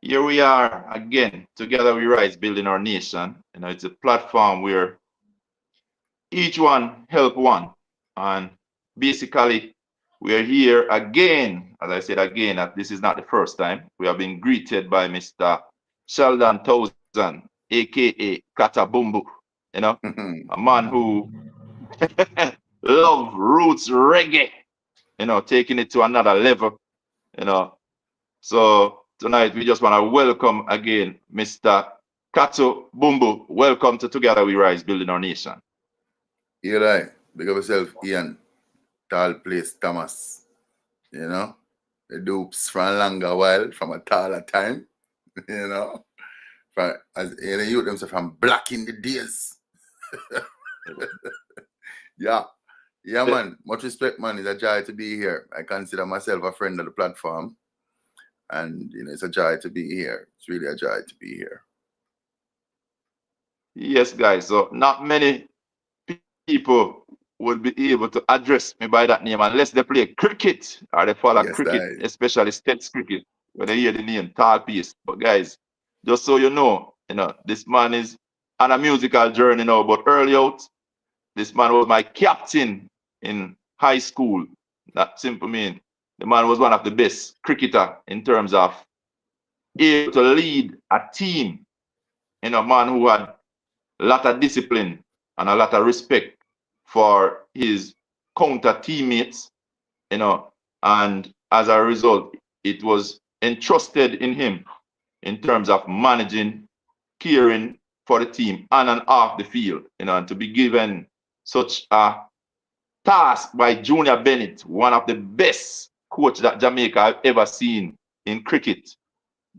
Here we are again. Together we rise, building our nation. It's a platform where each one help one. And basically, we are here again. As I said again, that this is not the first time. We have been greeted by Mr. Sheldon Towson, aka Katabumbu. You know, a man who love roots reggae, taking it to another level, you know. So tonight we just want to welcome again Mr. Kato Bumbu. Welcome to Together We Rise, Building Our Nation. Eli, big up yourself, Ian. Tall place, Thomas. You know, the dupes from a longer while, from a taller time. You know, from as you know, youth themselves from black in the days. Yeah, yeah, man. Much respect, man. It's a joy to be here. I consider myself a friend of the platform, and it's a joy to be here. It's really a joy to be here. Yes, guys. So not many people would be able to address me by that name unless they play cricket or they follow Yes, cricket, I. especially states cricket, when they hear the name Tall Piece. But guys, just so this man is on a musical journey now, but early out, this man was my captain in high school. That simple mean the man was one of the best cricketer in terms of able to lead a team. Man who had a lot of discipline and a lot of respect for his counter teammates, and as a result, it was entrusted in him in terms of managing, caring for the team on and off the field, and to be given such a task by Junior Bennett, one of the best coach that Jamaica have ever seen in cricket.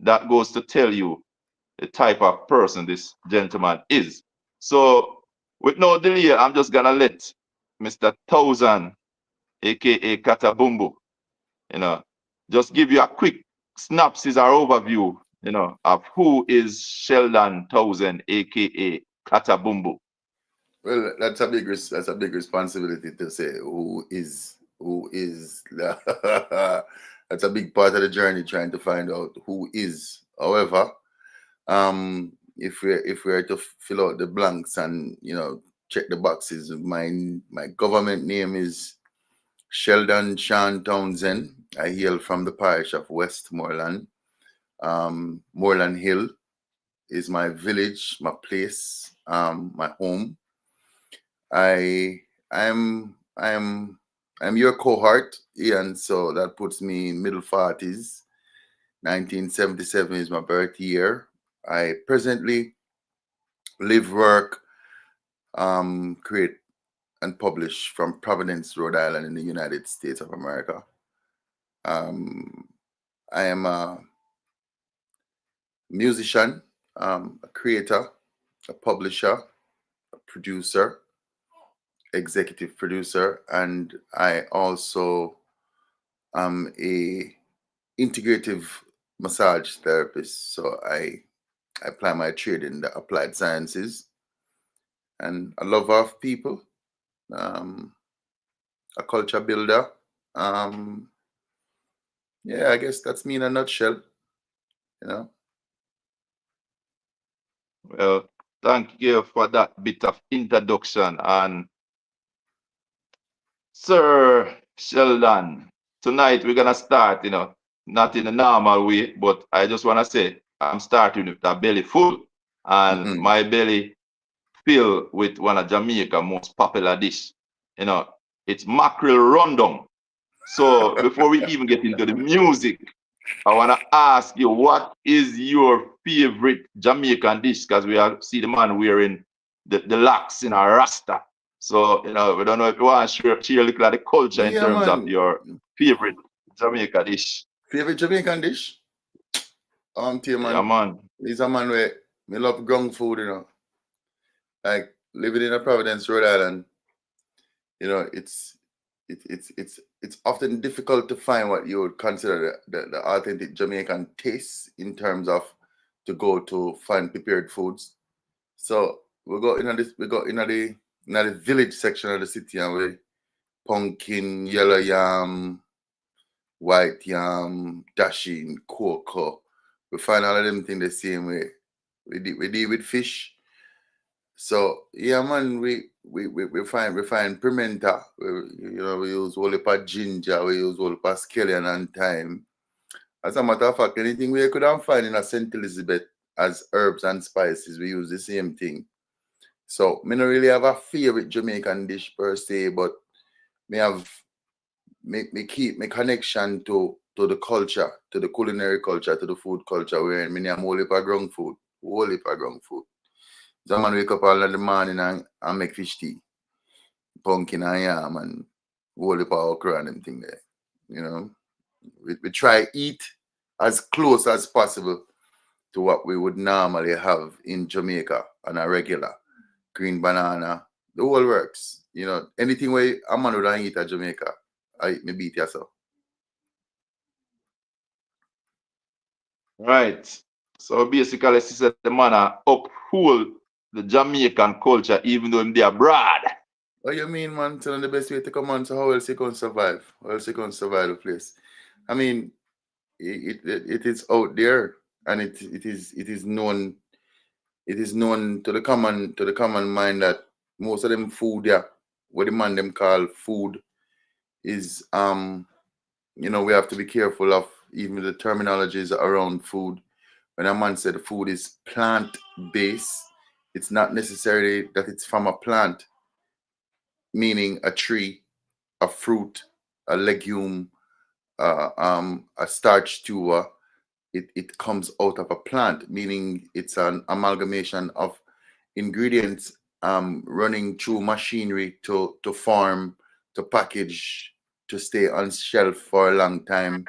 That goes to tell you the type of person this gentleman is. So, with no delay, I'm just gonna let Mr. Thousand, aka Katabumbu, you know, just give you a quick synopsis or overview, of who is Sheldon Thousand, aka Katabumbu. Well, that's a big responsibility to say who is. That's a big part of the journey trying to find out who is. However, if we are to fill out the blanks and check the boxes, my government name is Sheldon Sean Townsend. I hail from the parish of Westmoreland. Moreland Hill is my village, my place, my home. I'm your cohort, Ian. So that puts me in middle 40s. 1977 is my birth year. I presently live, work, create, and publish from Providence, Rhode Island, in the United States of America. Um, I am a musician, a creator, a publisher, a producer, executive producer, and I also am a integrative massage therapist. So I apply my trade in the applied sciences, and a lover of people, um, a culture builder. Um, yeah, I guess that's me in a nutshell. You know. Well, thank you for that bit of introduction. And Sir Sheldon, tonight we're gonna start, not in a normal way, but I just wanna say I'm starting with a belly full, and my belly filled with one of Jamaica's most popular dish. You know, it's mackerel rundown. So before we even get into the music, I wanna ask you, what is your favorite Jamaican dish? Because see the man wearing the locks in a rasta. So, we don't know if you want to share a little of the culture in Yeah, terms of man. your favorite Jamaica dish. Favorite Jamaican dish? Dear Yeah, man. man. He's a man where me love ground food. Like living in a Providence, Rhode Island. It's it's often difficult to find what you would consider the authentic Jamaican taste in terms of to go to find prepared foods. So we go in the village section of the city, and we pumpkin, yellow yam, white yam, dashing, cocoa, We find all of them things the same way. We deal with fish. So yeah, man, we find pimenta. We use whole heap of ginger. We use whole heap of scallion and thyme. As a matter of fact, anything we could find in a Saint Elizabeth as herbs and spices, we use the same thing. So me not really have a favorite Jamaican dish per se, but me have me keep my connection to the culture, to the culinary culture, to the food culture. Where me am whole heap of ground food, whole heap of ground food. Someone wake up all in the morning and make fish tea, pumpkin and yam and whole heap of okra and them thing there. You know, we try eat as close as possible to what we would normally have in Jamaica on a regular. Green banana, the whole works. Anything where a man would eat at Jamaica, I eat me beat yourself. Right. So basically, sister, the man uphold the Jamaican culture even though they abroad. What you mean, man? Tell them the best way to come on, so how else you can survive? How else you can survive the place? I mean, it is out there, and it is known to the common mind that most of them food, yeah, what the man them call food is we have to be careful of even the terminologies around food. When a man said food is plant based, it's not necessarily that it's from a plant, meaning a tree, a fruit, a legume, a starch tuber. It comes out of a plant, meaning it's an amalgamation of ingredients running through machinery to farm, to package, to stay on shelf for a long time.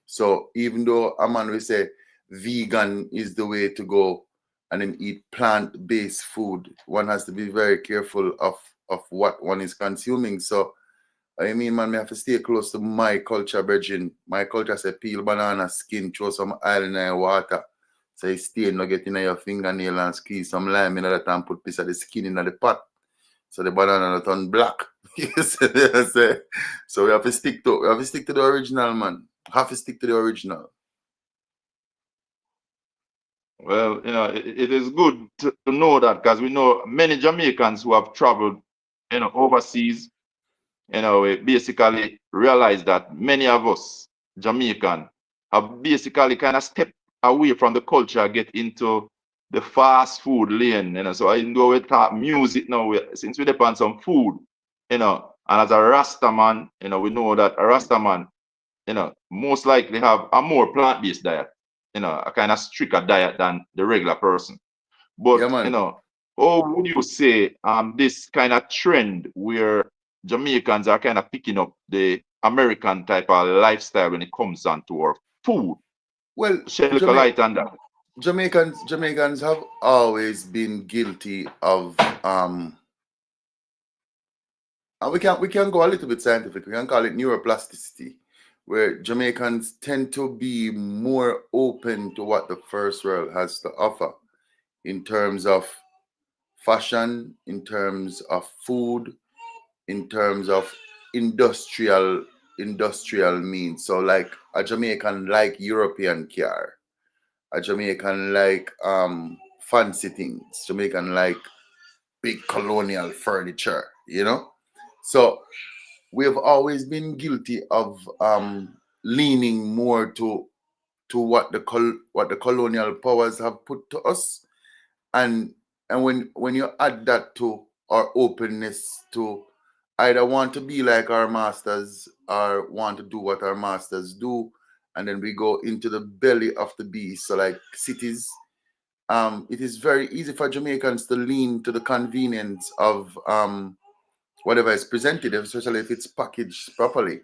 So even though a man will say vegan is the way to go and then eat plant-based food, one has to be very careful of what one is consuming. So I mean, man, me have to stay close to my culture, brethren. My culture say peel banana skin, throw some oil in your water. So you stay no get in your fingernail and squeeze some lime in that and put piece of the skin in the pot. So the banana not turn black. You see what I say? So we have to stick to the original, man. Have to stick to the original. Well, it is good to know that because we know many Jamaicans who have traveled, overseas, we basically realize that many of us Jamaican have basically kind of stepped away from the culture, get into the fast food lane. So I know we talk music now, since we depend on some food, and as a Rasta man, we know that a Rasta man, most likely have a more plant-based diet, a kind of stricter diet than the regular person. Yeah, But man. how would you say this kind of trend where Jamaicans are kind of picking up the American type of lifestyle when it comes down to our food? Well, Shed a little light on that. Jamaicans have always been guilty of and we can go a little bit scientific. We can call it neuroplasticity, where Jamaicans tend to be more open to what the first world has to offer in terms of fashion, in terms of food, in terms of industrial means. So like a Jamaican like European car, a Jamaican like fancy things, Jamaican like big colonial furniture. So we have always been guilty of leaning more to what the colonial powers have put to us, and when you add that to our openness to either want to be like our masters or want to do what our masters do, and then we go into the belly of the beast. So like cities, it is very easy for Jamaicans to lean to the convenience of whatever is presented, especially if it's packaged properly.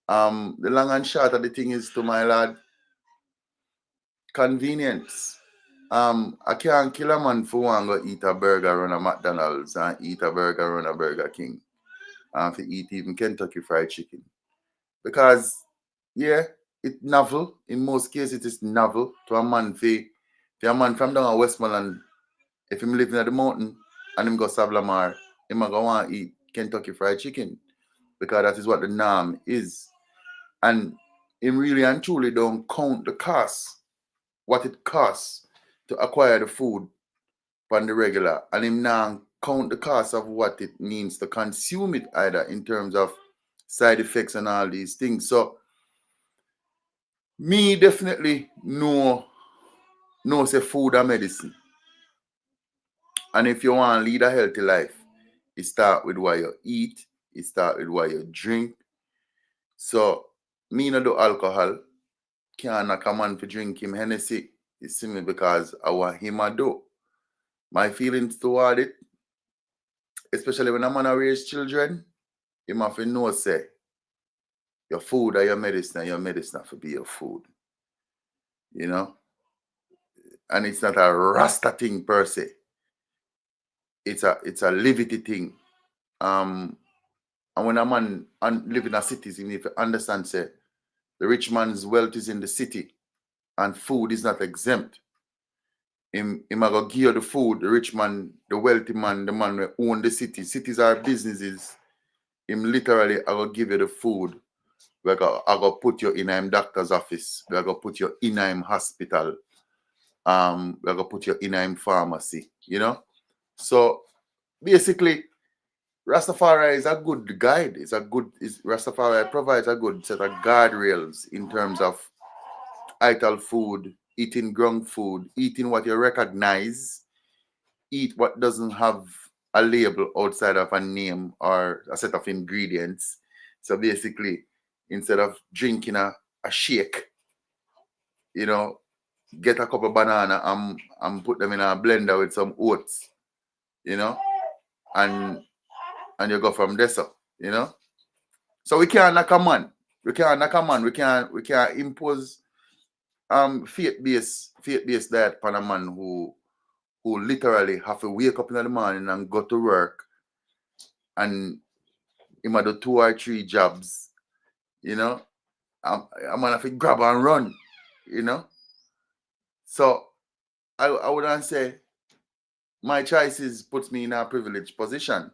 The long and short of the thing is, to my lad, convenience. I can't kill a man for one go eat a burger on a McDonald's and eat a burger on a Burger King and to eat even Kentucky Fried Chicken. Because, yeah, it's novel. In most cases, it is novel to a man for a man from down at Westmoreland. If him living at the mountain and him go Sablamar, him a go want to eat Kentucky Fried Chicken because that is what the norm is. And him really and truly don't count the cost what it costs to acquire the food on the regular, and him now count the cost of what it means to consume it either in terms of side effects and all these things. So me definitely know say food and medicine. And if you want to lead a healthy life, it start with what you eat, it start with what you drink. So me no do alcohol, can't knock a man for drink him Hennessy. You see me because I want him I do. My feelings toward it, especially when a man a raise children, him have to know say your food or your medicine have to be your food. You know? And it's not a rasta thing per se. It's a livity thing. And when a man live in a city, you need to understand say the rich man's wealth is in the city and food is not exempt. Him a go give you the food, the rich man, the wealthy man, the man who own the city. Cities are businesses. Him literally I go give you the food. I go put you in a doctor's office. I go put you in a hospital. I go put you in a pharmacy. You know? So basically, Rastafari is a good guide. Rastafari provides a good set of guardrails in terms of ital food, eating ground food, eating what you recognize, eat what doesn't have a label outside of a name or a set of ingredients. So basically, instead of drinking a shake, you know, get a couple of banana and put them in a blender with some oats, you know, and you go from there, so, you know. So we can't knock a man. We can't knock a man. We can't impose faith-based diet upon a man who literally have to wake up in the morning and go to work and he might do 2 or 3 jobs, you know. A man have to grab and run, you know. So I wouldn't say my choices puts me in a privileged position.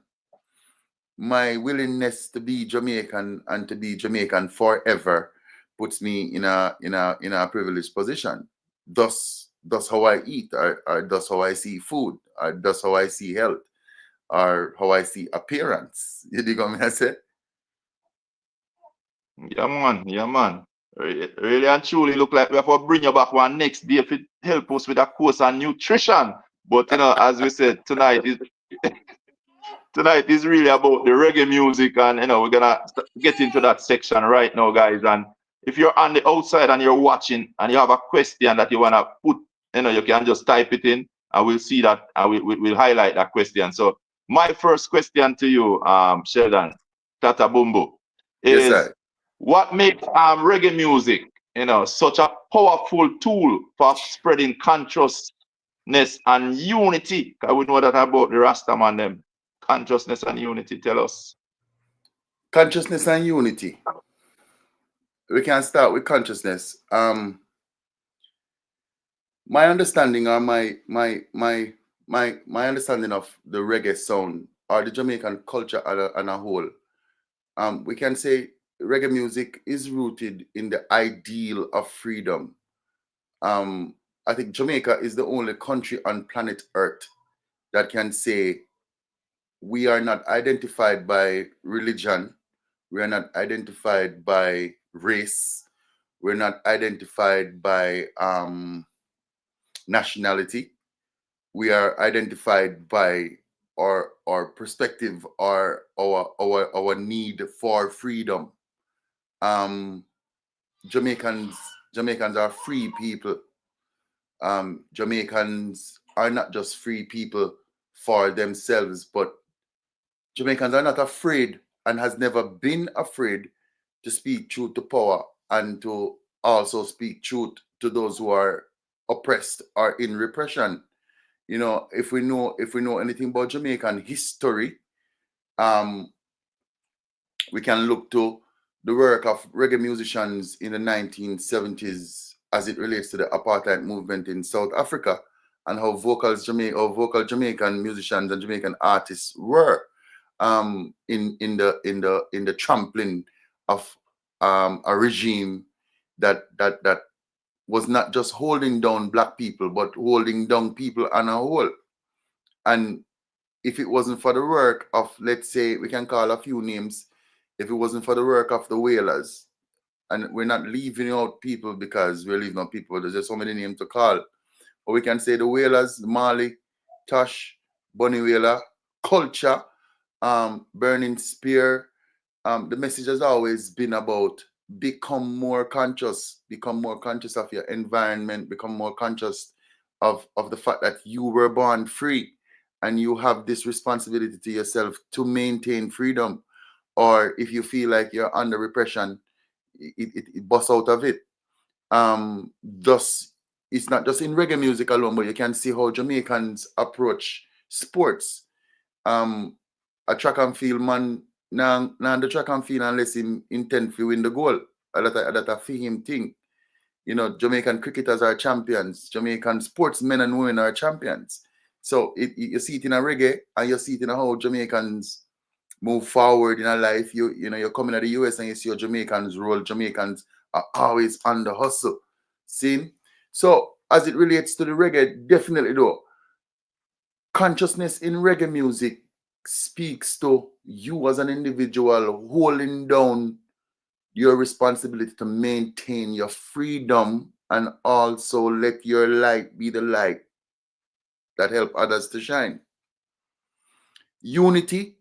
My willingness to be Jamaican and to be Jamaican forever puts me in a privileged position. Thus how I eat, or thus how I see food, or thus how I see health, or how I see appearance. You dig what I say? Yeah, man. Yeah, man. Really and truly look like we have to bring you back one next day if it help us with a course on nutrition. But as we said, tonight is really about the reggae music, and we're gonna get into that section right now, guys. And if you're on the outside and you're watching and you have a question that you wanna put, you can just type it in, and we'll see that, and we'll highlight that question. So my first question to you, Sheldon Tata Bumbo, Yes, is sir. what makes reggae music, such a powerful tool for spreading consciousness and unity? 'Cause we know that about the Rastaman them. Consciousness and unity. Tell us. Consciousness and unity. We can start with consciousness. My understanding, or my understanding of the reggae sound or the Jamaican culture on a whole, we can say reggae music is rooted in the ideal of freedom. Um, I think Jamaica is the only country on planet Earth that can say we are not identified by religion, we are not identified by race, we're not identified by nationality. We are identified by our perspective or our need for freedom. Um, Jamaicans are free people. Jamaicans are not just free people for themselves, but Jamaicans are not afraid and has never been afraid to speak truth to power and to also speak truth to those who are oppressed or in repression. If we know anything about Jamaican history, um, we can look to the work of reggae musicians in the 1970s as it relates to the apartheid movement in South Africa, and how vocal Jamaican musicians and Jamaican artists were in the trampling of a regime that was not just holding down black people, but holding down people on a whole. And if it wasn't for the work of, let's say, we can call a few names, if it wasn't for the work of the whalers, and we're not leaving out people because we're leaving out people, there's just so many names to call. But we can say the whalers, Marley, Tosh, Bunny Whaler, Culture, Burning Spear. The message has always been about become more conscious of your environment, become more conscious of the fact that you were born free and you have this responsibility to yourself to maintain freedom. Or if you feel like you're under repression, it busts out of it. Thus, it's not just in reggae music alone, but you can see how Jamaicans approach sports. A track and field man, now the track and field unless him intend to win the goal. That a for him thing. You know, Jamaican cricketers are champions. Jamaican sportsmen and women are champions. So you see it in a reggae and you see it in how Jamaicans move forward in a life. You know, you're coming to the US and you see your Jamaicans roll. Jamaicans are always on the hustle. See? So as it relates to the reggae, definitely though, consciousness in reggae music speaks to you as an individual holding down your responsibility to maintain your freedom and also let your light be the light that help others to shine. Unity,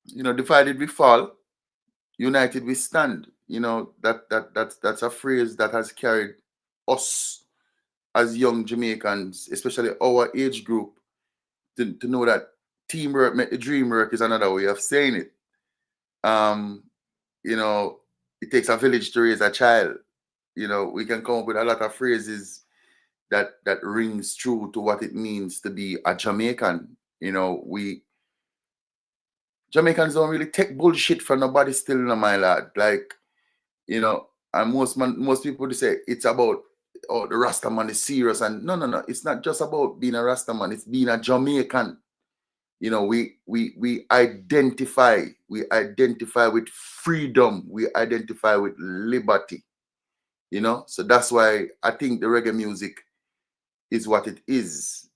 you know, divided we fall, united we stand. You know, that's a phrase that has carried us as young Jamaicans, especially our age group, to know that teamwork make the dream work is another way of saying it. Um, you know, it takes a village to raise a child. You know, we can come up with a lot of phrases that rings true to what it means to be a Jamaican. You know, we Jamaicans don't really take bullshit from nobody still, no, my lad. Like, you know, and most people would say it's about, oh, the Rasta man is serious. And no. It's not just about being a Rasta man, it's being a Jamaican. You know, we identify with freedom, we identify with liberty. You know, so that's why I think the reggae music is what it is,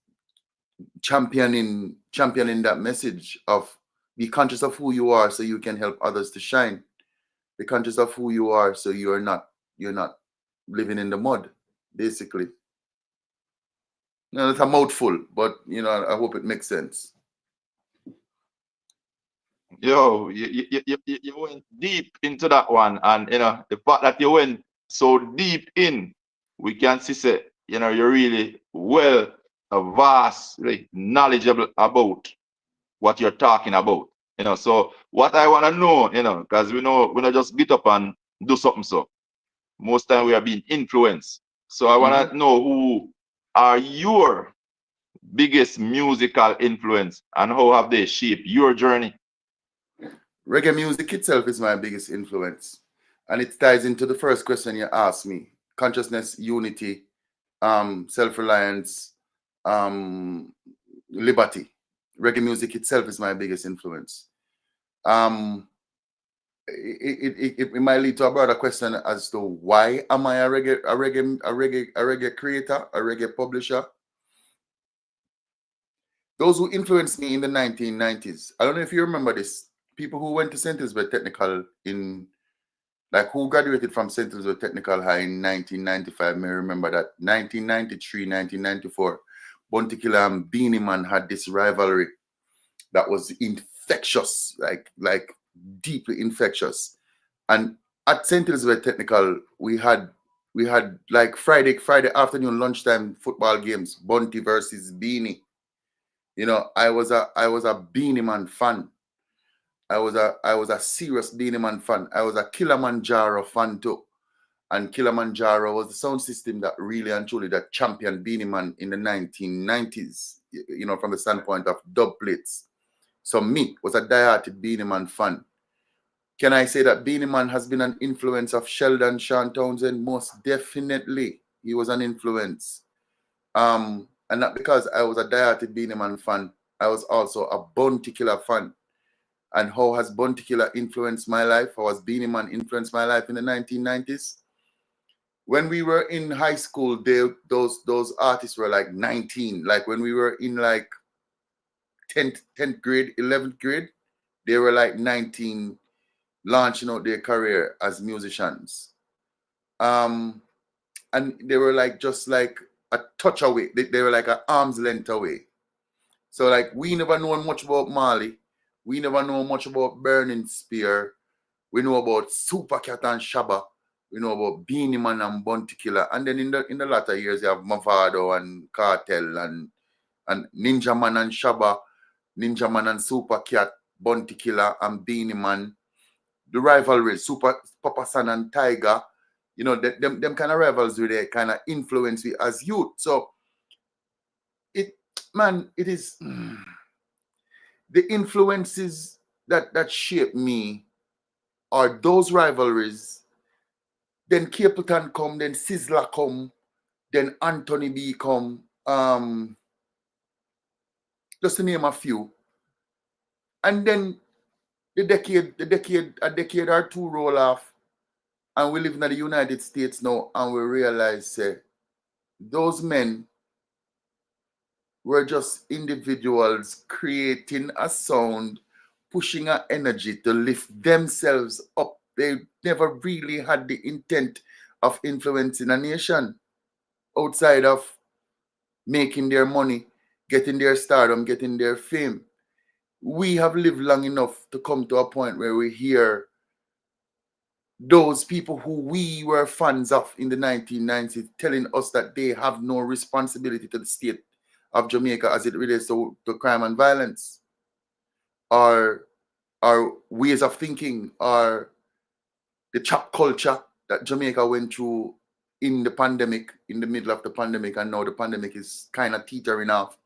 championing that message of be conscious of who you are so you can help others to shine. Be conscious of who you are so you're not living in the mud, basically. No, that's a mouthful, but you know, I hope it makes sense. Yo, you went deep into that one, and you know the fact that you went so deep in, we can see say, you know, you're really well vastly knowledgeable about what you're talking about. You know, so what I want to know, you know, because we know we not just get up and do something. So most time we are being influenced. So I Mhm. want to know who are your biggest musical influence and how have they shaped your journey? Reggae music itself is my biggest influence, and it ties into the first question you asked me: consciousness, unity, self-reliance, um, liberty. Reggae music itself is my biggest influence. Um, it might lead to a broader question as to why am I a reggae creator, a reggae publisher. Those who influenced me in the 1990s. I don't know if you remember this. People who went to St. Elizabeth Technical in, like, who graduated from St. Elizabeth Technical High in 1995 may remember that 1993, 1994, Bounty Killer and Beanie Man had this rivalry that was infectious, like deeply infectious. And at St. Elizabeth Technical, we had like Friday afternoon lunchtime football games, Bounty versus Beanie. You know, I was a Beanie Man fan. I was a serious Beanie Man fan. I was a Kilimanjaro fan too. And Kilimanjaro was the sound system that really and truly that championed Beanie Man in the 1990s, you know, from the standpoint of dub plates. So me was a diehard Beanie Man fan. Can I say that Beanie Man has been an influence of Sheldon Sean Townsend? Most definitely. He was an influence. And not because I was a diehard Beanie Man fan, I was also a Bounty Killer fan. And how has Bounty Killer influenced my life? How has Beanie Man influenced my life in the 1990s? when we were in high school, those artists were like 19. Like when we were in like 10th grade, 11th grade, they were like 19, launching out their career as musicians. Um, and they were like just like a touch away. They were like an arm's length away. So like we never know much about Marley. We never know much about Burning Spear. We know about Supercat and Shabba. We know about Beanie Man and Bounty Killer. And then in the latter years you have Mavado and Cartel and Ninja Man and Shabba, Ninja Man and Supercat, Bounty Killer and Beanie Man. The rivalry, Super Papa San and Tiger, you know, them kind of rivals with they kind of influence we as youth. So it it is the influences that shape me are those rivalries. Then Capleton come, then Sizzla come, then Anthony B come. Just to name a few. And then a decade or two roll off, and we live in the United States now, and we realize those men were just individuals creating a sound, pushing an energy to lift themselves up. They never really had the intent of influencing a nation outside of making their money, getting their stardom, getting their fame. We have lived long enough to come to a point where we hear those people who we were fans of in the 1990s telling us that they have no responsibility to the state of Jamaica as it relates to crime and violence, or our ways of thinking, or the chop culture that Jamaica went through in the pandemic, in the middle of the pandemic, and now the pandemic is kind of teetering off.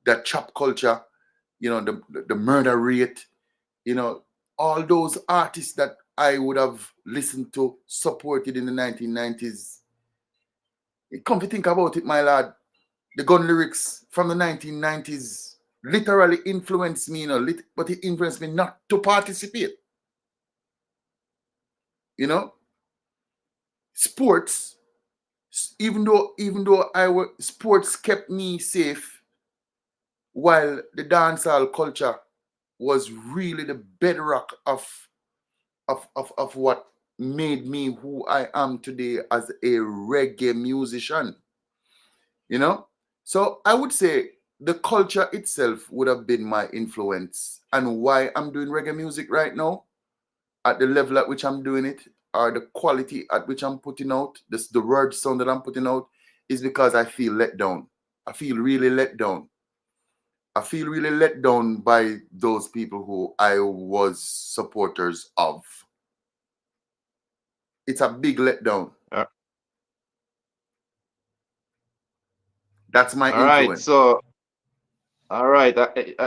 That chop culture, you know, the murder rate, you know, all those artists that I would have listened to, supported in the 1990s. Come to think about it, my lad, the gun lyrics from the 1990s literally influenced me, you know, but it influenced me not to participate. You know, sports, even though sports kept me safe, while the dancehall culture was really the bedrock of what made me who I am today as a reggae musician. You know, so I would say the culture itself would have been my influence, and why I'm doing reggae music right now at the level at which I'm doing it, or the quality at which I'm putting out, the word sound that I'm putting out, is because I feel let down. I feel really let down. I feel really let down by those people who I was supporters of. It's a big letdown. Uh, That's my all right. influence. So, all right.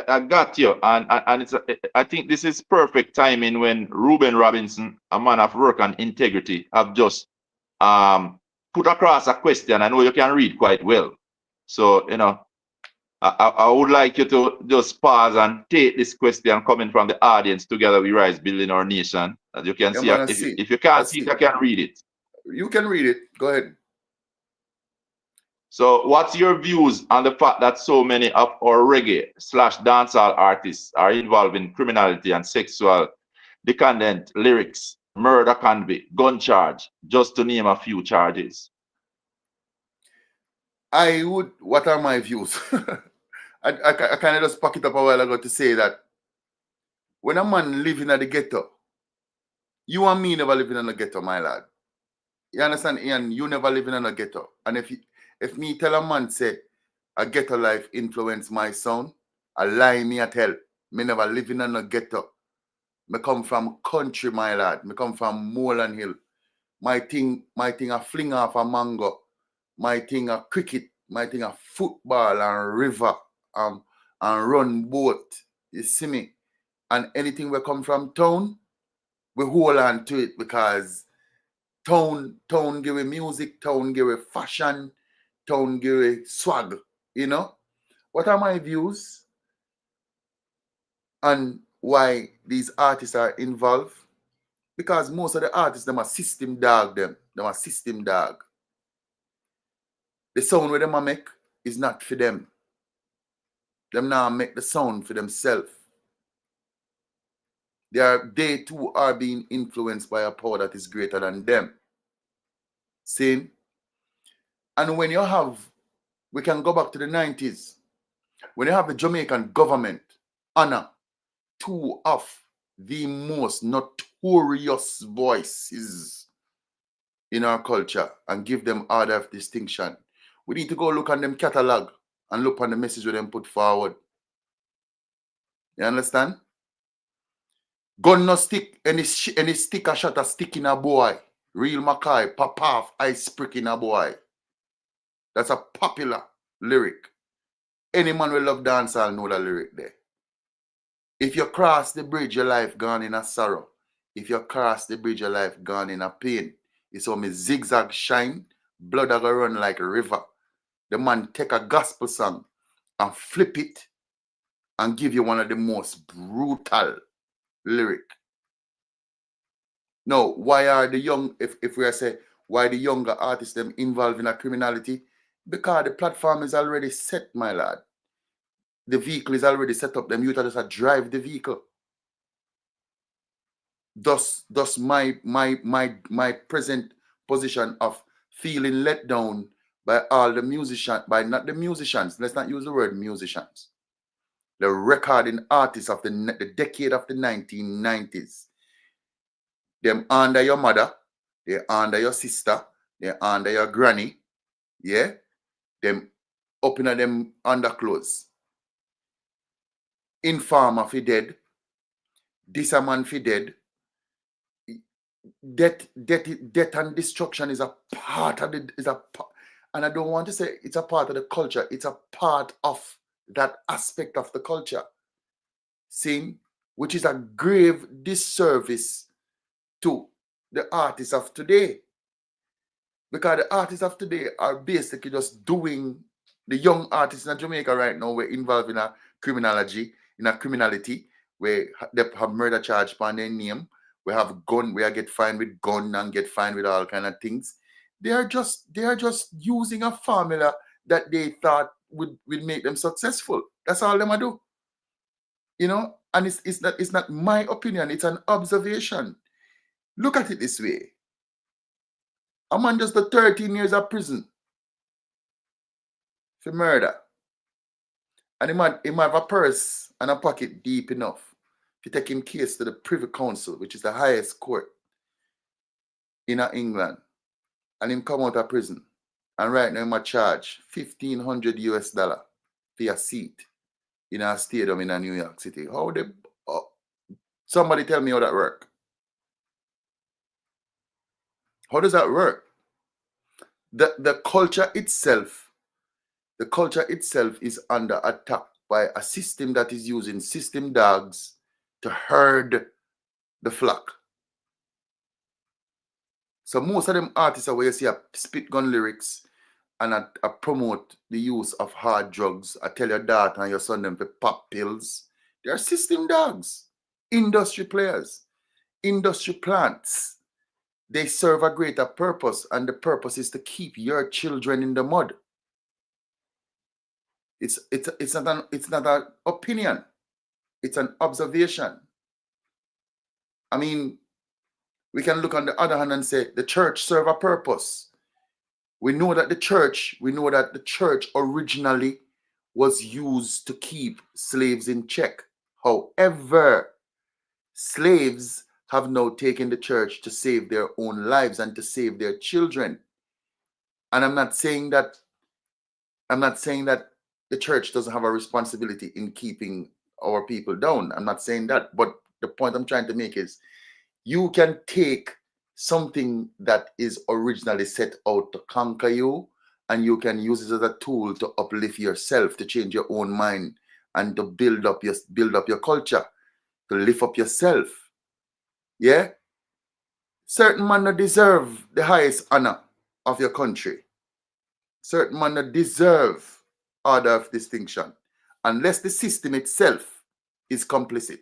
I got you. And it's I think this is perfect timing when Ruben Robinson, a man of work and integrity, have just um put across a question. I know you can read quite well. So, you know, I would like you to just pause and take this question coming from the audience. Together we rise, building our nation. As you can Yeah, see, man, I see. if you I can't see it, see. I can read it. You can read it. Go ahead. So, what's your views on the fact that so many of our reggae slash dancehall artists are involved in criminality and sexual decadent lyrics, murder convict, gun charge, just to name a few charges? What are my views? I kind of just pack it up a while ago to say that when a man living at the ghetto, you and me never living in the ghetto, my lad. You understand, Ian? You never living in a ghetto. And if me tell a man say a ghetto life influence my son, a lie me a tell. Me never living in a ghetto. Me come from country, my lad. Me come from Moreland Hill. My thing a fling off a mango. My thing a cricket. My thing a football and river and run boat. You see me? And anything we come from town, we hold on to it because town give a music, town give a fashion, town give a swag, you know? What are my views on why these artists are involved? Because most of the artists, them are system dog them. Them are system dog. The sound where them a make is not for them. Them now make the sound for themselves. They too are being influenced by a power that is greater than them. See? And when you have, we can go back to the 90s, when you have the Jamaican government honor two of the most notorious voices in our culture and give them order of distinction, we need to go look on them catalog and look on the message where them put forward. You understand? Gun no stick, any stick a shot a stick in a boy. Real Mackay, pop off, ice prick in a boy. That's a popular lyric. Any man will love dancehall know that lyric there. If you cross the bridge, your life gone in a sorrow. If you cross the bridge, your life gone in a pain. It's how me zigzag shine, blood a go run like a river. The man take a gospel song and flip it and give you one of the most brutal lyric. Now, why are the young, if we are say, why the younger artists them involved in a criminality? Because the platform is already set, my lad. The vehicle is already set up. Them youth are just drive the vehicle. Thus my present position of feeling let down by all the musicians, by not the musicians, let's not use the word musicians, the recording artists of the decade of the 1990s. Them under your mother, they under your sister, they under your granny, yeah? Them open at them underclothes. Informer fi dead, this a man fi dead. Death and destruction is a part of and I don't want to say it's a part of the culture, it's a part of that aspect of the culture. See, which is a grave disservice to the artists of today. Because the artists of today are basically just doing, the young artists in Jamaica right now, we're involved in a criminality, where they have murder charge on their name. We have gun, we are get fined with gun and get fined with all kind of things. They are just using a formula that they thought would make them successful. That's all them do. You know, and it's not my opinion, it's an observation. Look at it this way. A man just the 13 years of prison for murder. And he might have a purse and a pocket deep enough to take him case to the Privy Council, which is the highest court in England. And him come out of prison. And right now him a charge $1,500 US for a seat in a stadium in New York City. How they somebody tell me how that work? How does that work? The culture itself is under attack by a system that is using system dogs to herd the flock. So most of them artists are where you see a spit gun lyrics and I promote the use of hard drugs. I tell your daughter and your son them to pop pills. They are system dogs, industry players, industry plants. They serve a greater purpose, and the purpose is to keep your children in the mud. It's not an opinion. It's an observation. I mean, we can look on the other hand and say the church serve a purpose. We know that the church originally was used to keep slaves in check. However, slaves have now taken the church to save their own lives and to save their children. And I'm not saying that the church doesn't have a responsibility in keeping our people down. I'm not saying that. But the point I'm trying to make is you can take something that is originally set out to conquer you, and you can use it as a tool to uplift yourself, to change your own mind, and to build up your culture, to lift up yourself. Yeah? Certain men deserve the highest honor of your country. Certain men deserve order of distinction, unless the system itself is complicit.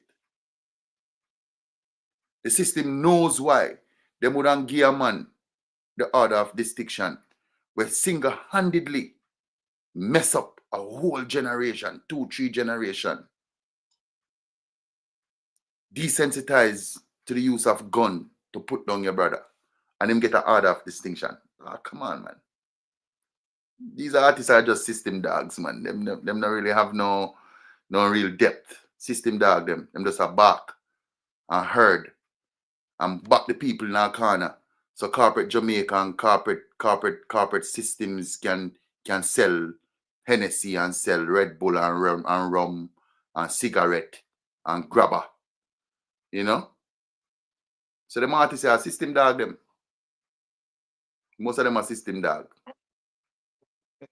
The system knows why. They wouldn't give a man the order of distinction, where single-handedly mess up a whole generation, 2, 3 generation, desensitize to the use of gun to put down your brother, and him get an order of distinction. Ah, come on, man. These artists are just system dogs, man. Them don't really have no real depth. System dog them just a bark and herd and back the people in our corner. So corporate Jamaica and corporate systems can sell Hennessy and sell Red Bull and rum and cigarette and grabber. You know? So the artists are system dog them. Most of them are system dog.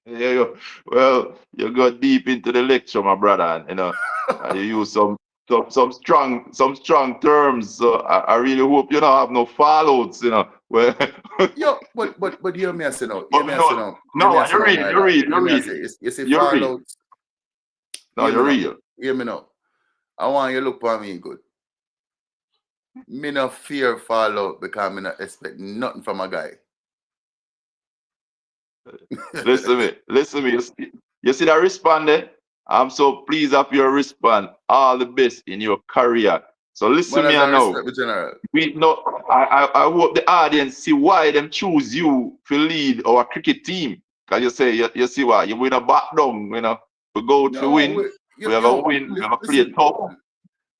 Yeah, well, you got deep into the lecture, my brother, and you use some strong terms. So I really hope you don't have no fallouts, Well, Yo, but hear me I say now. Hear but me I say now. Hear me no, I say now, my lad. Hear you're me I real, say. You see you're real. fallout. No, Hear me you're now. real. Hear me now. I want you to look for me good. Me no fear fallout because me not expect nothing from a guy. Listen me. You see that responding? I'm so pleased of your response. All the best in your career. So Man, listen me as I and respect now. the general. We know. I hope the audience see why them choose you to lead our cricket team. Cause you say you see why you win a back down. We go out to No, win. We have a win. We have a play tough.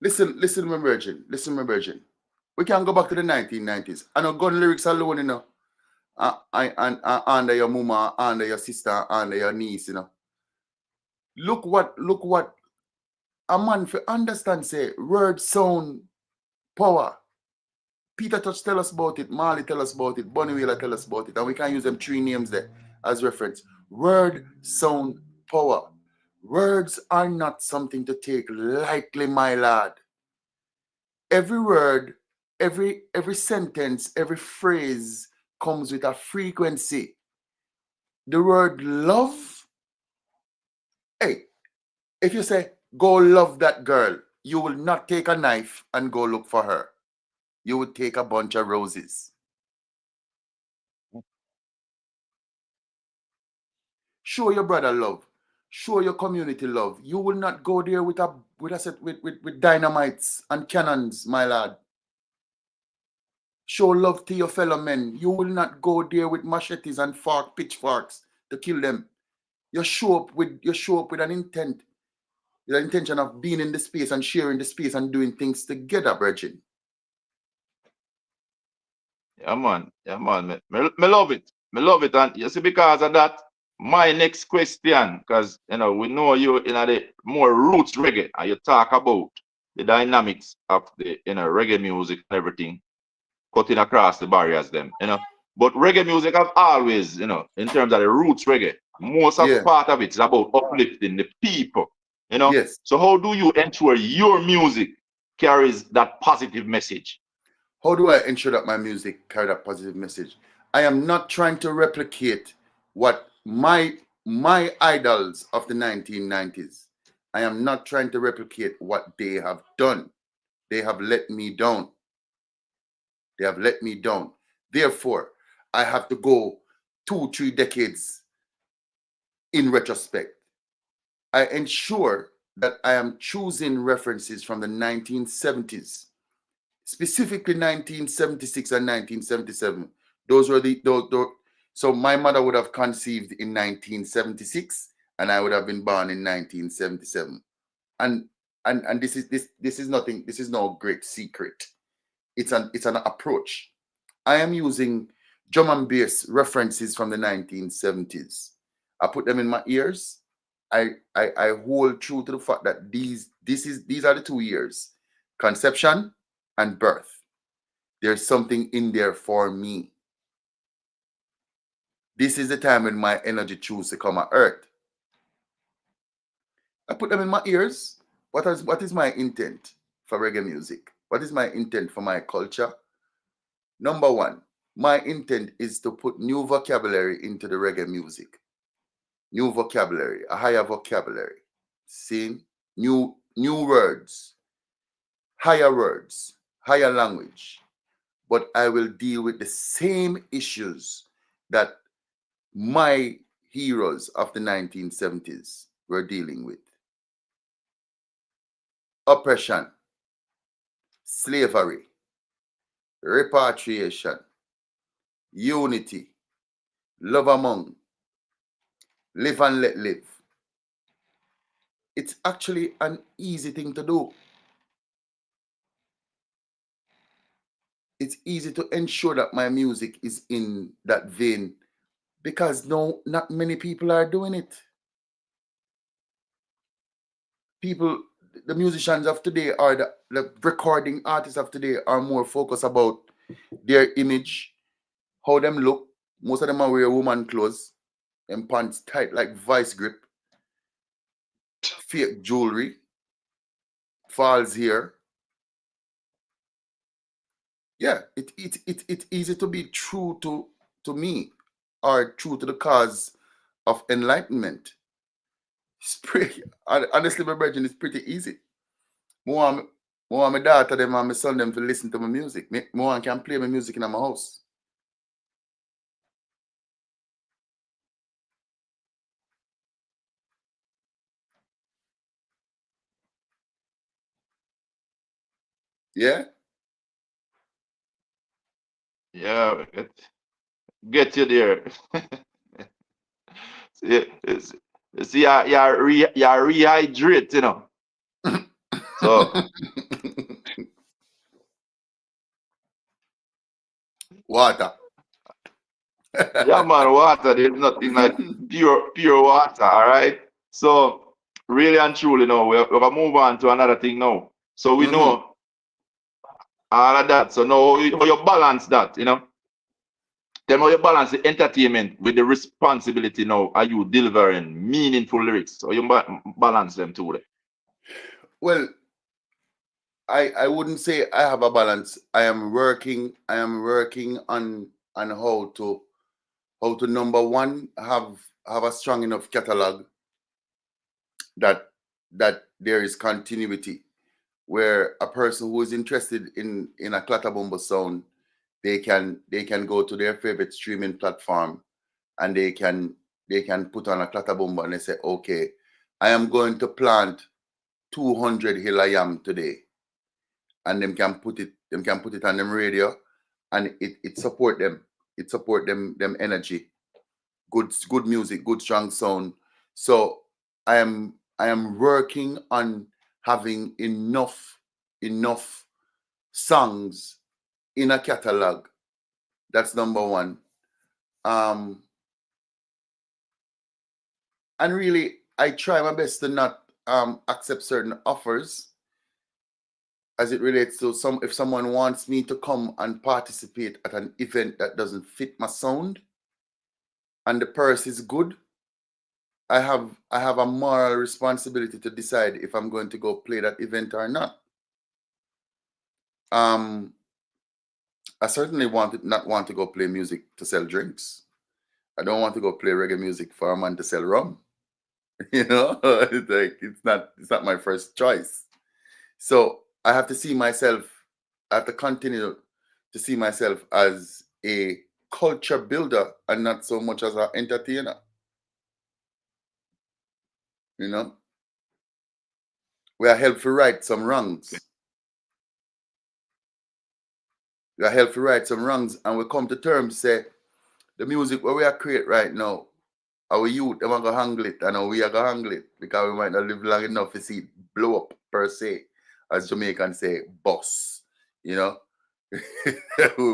listen, my virgin. Listen, my virgin. We can go back to the 1990s. I know gun lyrics alone, under your mama, under your sister, under your niece, Look what a man for understand say word sound power. Peter Touch tell us about it, Marley tell us about it, Bonnie Wheeler tell us about it, and we can use them 3 names there as reference. Word sound power. Words are not something to take lightly, my lad. Every word, every sentence, every phrase comes with a frequency. The word love, hey, if you say, go love that girl, you will not take a knife and go look for her. You would take a bunch of roses. Show your brother love. Show your community love. You will not go there with dynamites and cannons, my lad. Show love to your fellow men. You will not go there with machetes and pitchforks to kill them. You show up with an intent, with an intention of being in the space and sharing the space and doing things together, brethren. Yeah, man. Yeah, man. Me love it. Me love it. And you see, because of that, my next question, because we know you in the more roots reggae, and you talk about the dynamics of the reggae music and everything, cutting across the barriers, them. But reggae music have always, in terms of the roots reggae, most of Yeah. part of it is about uplifting the people. Yes. So how do you ensure your music carries that positive message? How do I ensure that my music carry that positive message? I am not trying to replicate what my idols of the 1990s. I am not trying to replicate what they have done. They have let me down. They have let me down. Therefore, I have to go 2, 3 decades in retrospect. I ensure that I am choosing references from the 1970s, specifically 1976 and 1977. Those were those. So my mother would have conceived in 1976, and I would have been born in 1977. And this is nothing. This is no great secret. It's an approach. I am using drum and bass references from the 1970s. I put them in my ears. I hold true to the fact that these are the 2 years, conception and birth. There's something in there for me. This is the time when my energy chooses to come at earth. I put them in my ears. What is my intent for reggae music? What is my intent for my culture? Number one, my intent is to put new vocabulary into the reggae music. New vocabulary, a higher vocabulary. See? New words, higher words. higher language, but I will deal with the same issues that my heroes of the 1970s were dealing with: oppression, slavery, repatriation, unity, love among, live and let live. It's actually an easy thing to do. It's easy to ensure that my music is in that vein because no, not many people are doing it. People, the musicians of today or the recording artists of today are more focused about their image, how them look. Most of them are wear woman clothes and pants tight like vice grip, fake jewelry, false hair. Yeah, it's easy to be true to me or true to the cause of enlightenment. It's pretty, honestly, my brethren, it's pretty easy. More, more my daughter them and my son them to listen to my music. More can play my music in my house. Yeah. Yeah, get you there. see, see, you're rehydrate, you know. So Water. yeah, man, water. There's nothing like pure water. All right. So really and truly, now we're gonna move on to another thing now. So we Mm-hmm. know all of that. So now how you balance that, you know? Then how you balance the entertainment with the responsibility now? Are you delivering meaningful lyrics? So you balance them two. Well, I wouldn't say I have a balance. I am working on how to number one have a strong enough catalog that there is continuity where a person who is interested in a Clatterbomba sound, they can go to their favorite streaming platform and they can put on a Clatterbomba and they say, okay, I am going to plant 200 hill I am today, and them can put it on them radio, and it support them, them energy, good music, good strong sound. So I am working on having enough songs in a catalog. That's number one. Um, and really, I try my best to not accept certain offers as it relates to some. If someone wants me to come and participate at an event that doesn't fit my sound and the purse is good, I have a moral responsibility to decide if I'm going to go play that event or not. Um, I certainly not want to go play music to sell drinks. I don't want to go play reggae music for a man to sell rum. It's not my first choice. So I have to see myself. I have to continue to see myself as a culture builder and not so much as an entertainer. You know, we are helped to right some wrongs. We are helped to right some wrongs, and we come to terms say the music where we are create right now, our youth them are gonna handle it, and we are gonna handle it because we might not live long enough to see it blow up per se, as Jamaicans say, boss. You know,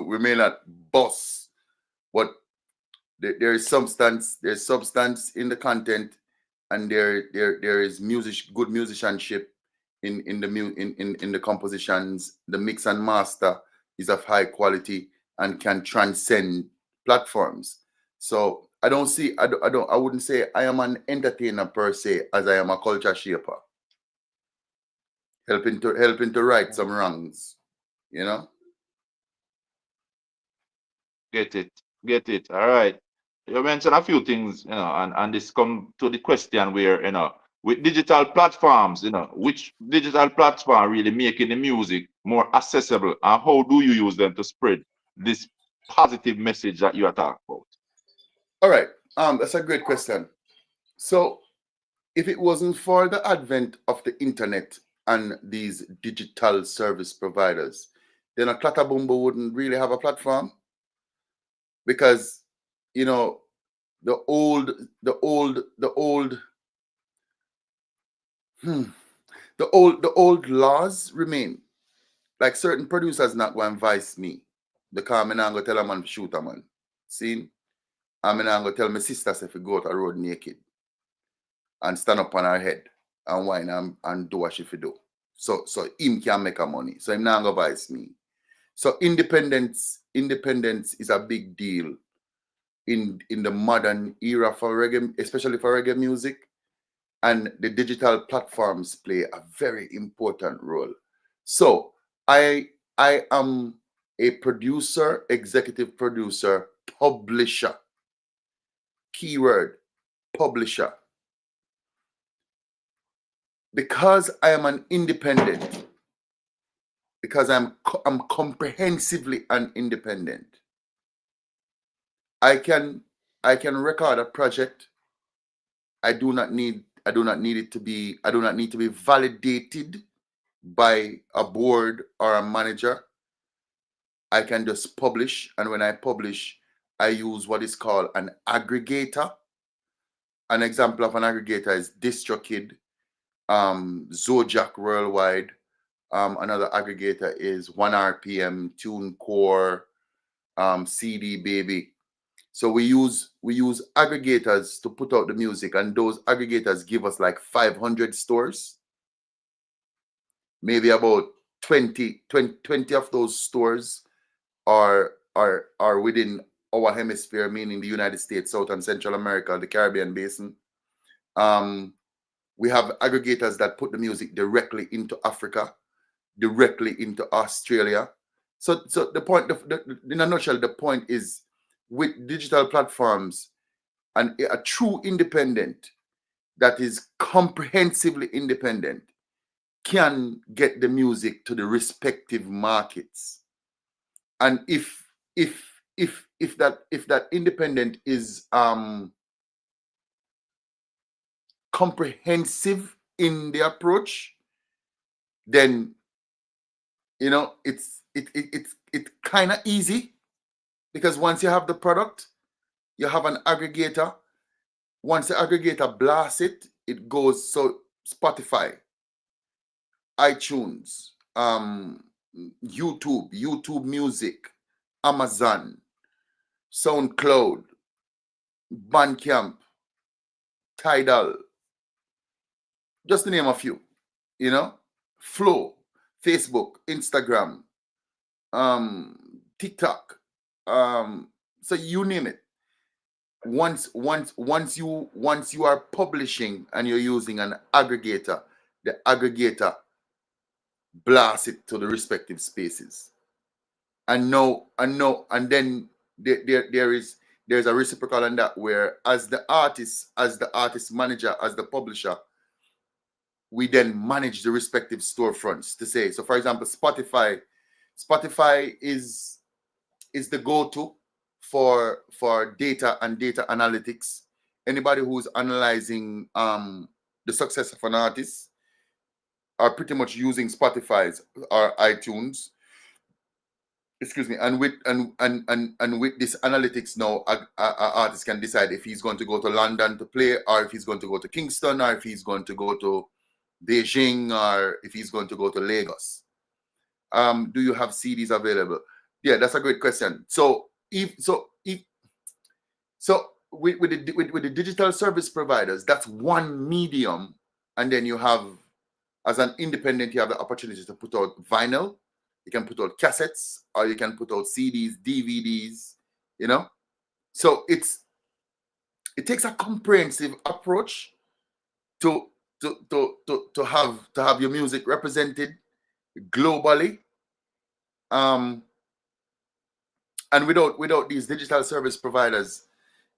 we may not boss, but there is substance. There's substance in the content, and there is good musicianship in the compositions. The mix and master is of high quality and can transcend platforms. So I wouldn't say I am an entertainer per se, as I am a culture shaper, helping to right some wrongs. You know. Get it. Get it. All right. You mentioned a few things, you know, and this come to the question where, you know, with digital platforms, which digital platform really making the music more accessible, and how do you use them to spread this positive message that you are talking about? All right. That's a great question. So if it wasn't for the advent of the internet and these digital service providers, then a Clatabumbo wouldn't really have a platform, because you know the old the old the old hmm, the old laws remain. Like certain producers not going to vice me because I'm not going to tell a man to shoot a man. See? I'm not going to tell my sisters if we go out the road naked and stand up on her head and whine and do what she fi do. So him can make a money. So him not going to vice me. So independence is a big deal in the modern era for reggae, especially for reggae music. And the digital platforms play a very important role. So I I am a producer, executive producer, publisher. Keyword publisher. Because I am an independent, because I'm comprehensively an independent. I can record a project. I do not need to be validated by a board or a manager. I can just publish, and when I publish, I use what is called an aggregator. An example of an aggregator is DistroKid, Zodiac Worldwide. Another aggregator is 1RPM, TuneCore, CD Baby. So we use aggregators to put out the music, and those aggregators give us like 500 stores. Maybe about 20 of those stores are within our hemisphere, meaning the United States, South and Central America, the Caribbean basin. We have aggregators that put the music directly into Africa, directly into Australia. So the point, in a nutshell, the point is, with digital platforms and a true independent that is comprehensively independent can get the music to the respective markets. And if that independent is comprehensive in the approach, then it's kind of easy, because once you have the product, you have an aggregator. Once the aggregator blasts it, it goes, so Spotify, iTunes, YouTube Music, Amazon, SoundCloud, Bandcamp, Tidal, just to name a few, Flow, Facebook, Instagram, TikTok, so you name it. Once you are publishing and you're using an aggregator, the aggregator blasts it to the respective spaces. And then there's a reciprocal on that, where as the artist manager, as the publisher, we then manage the respective storefronts to say. So for example, Spotify is the go-to for data and data analytics. Anybody who's analyzing the success of an artist are pretty much using Spotify's or iTunes. Excuse me. And with with this analytics now, a artist can decide if he's going to go to London to play, or if he's going to go to Kingston, or if he's going to go to Beijing, or if he's going to go to Lagos. Do you have CDs available? Yeah, that's a great question. So with the digital service providers, that's one medium, and then you have, as an independent, you have the opportunity to put out vinyl. You can put out cassettes, or you can put out CDs, DVDs. So it takes a comprehensive approach to have your music represented globally. And without these digital service providers,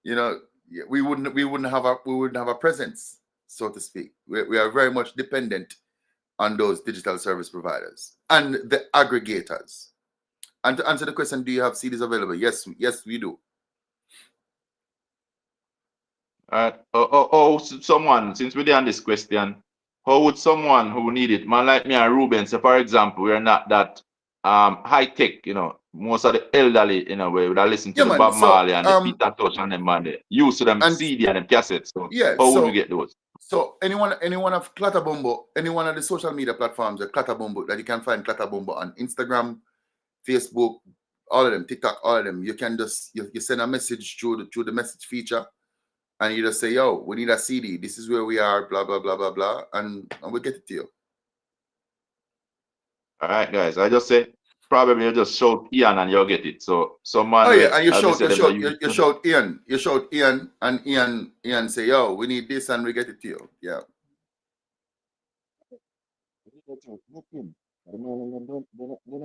we wouldn't have a presence. so to speak. We are very much dependent on those digital service providers and the aggregators. And to answer the question, do you have CDs available? Yes, we do. Someone, since we're on this question, how would someone who need it, man like me and Ruben, so for example, we're not that high tech, most of the elderly, we would have listened to Yeah, the man. Bob So Marley and the Peter Tosh and them, man, they used to them and CD and them cassettes. So yeah, how would we get those? so anyone of Clatterbombo, any one of the social media platforms, Clatterbombo, that you can find Clatterbombo on Instagram, Facebook, all of them, TikTok, all of them. You can just you send a message through the message feature, and you just say, "Yo, we need a CD. This is where we are." Blah blah blah blah blah, and we get it to you. All right, guys. I just say probably you just shout Ian and you'll get it. So someone Oh yeah, will, and you as I shout said, them you shout Ian, and Ian say, "Yo, we need this," and we get it to you. Yeah.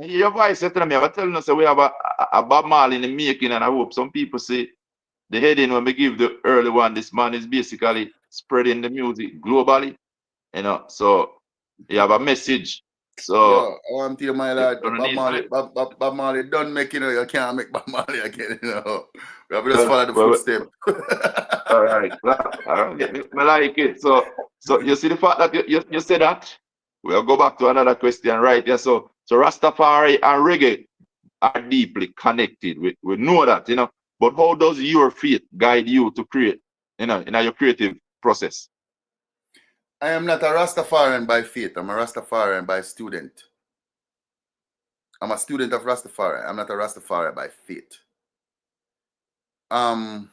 your voice said to me, I'm telling us that we have a Bob Marley in the making, and I hope some people see the heading when we give the early one. This man is basically spreading the music globally, so you have a message. So Yo, I want to tell you, my you're lad, gonna need my Bob Marley done make, you can't make Bob Marley again, We have to just follow the footsteps. all right. I like it. So you see the fact that you said that, we'll go back to another question, right? Yeah. So Rastafari and reggae are deeply connected. We know that, But how does your faith guide you to create, in your creative process? I am not a Rastafarian by faith. I'm a Rastafarian by student. I'm a student of Rastafari. I'm not a Rastafari by faith. And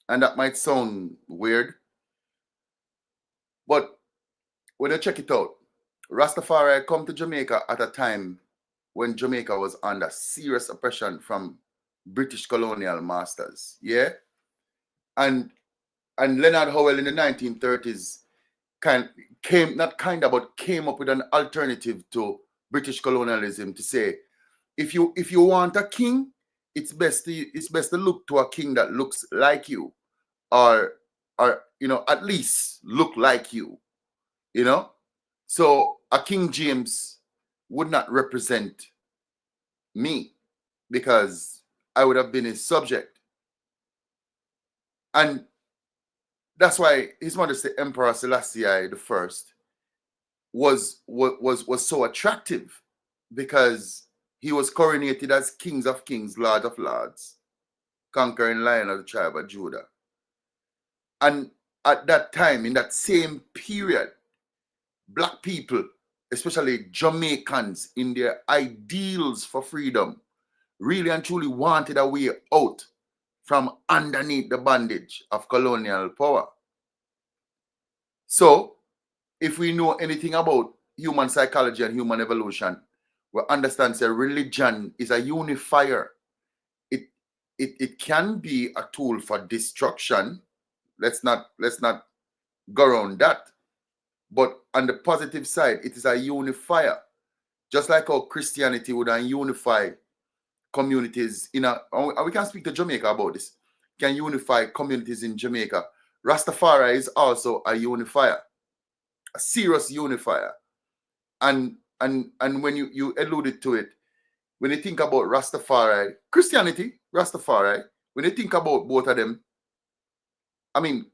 that might sound weird, but when you check it out, Rastafari come to Jamaica at a time when Jamaica was under serious oppression from British colonial masters. Yeah, and Leonard Howell in the 1930s came up with an alternative to British colonialism to say, if you want a king, it's best to look to a king that looks like you, or at least look like you. So a King James would not represent me because I would have been his subject. And that's why His Majesty Emperor Selassie I the First was so attractive, because he was coronated as King of Kings, Lord of Lords, conquering Lion of the tribe of Judah. And at that time, in that same period, Black people, especially Jamaicans, in their ideals for freedom, really and truly wanted a way out from underneath the bondage of colonial power. So, if we know anything about human psychology and human evolution, we understand that religion is a unifier. It can be a tool for destruction. Let's not go around that. But on the positive side, it is a unifier. Just like how Christianity would unify communities and we can speak to Jamaica about this, can unify communities in Jamaica. Rastafari is also a unifier, a serious unifier. And when you alluded to it, when you think about Rastafari, Christianity, Rastafari, when you think about both of them, I mean,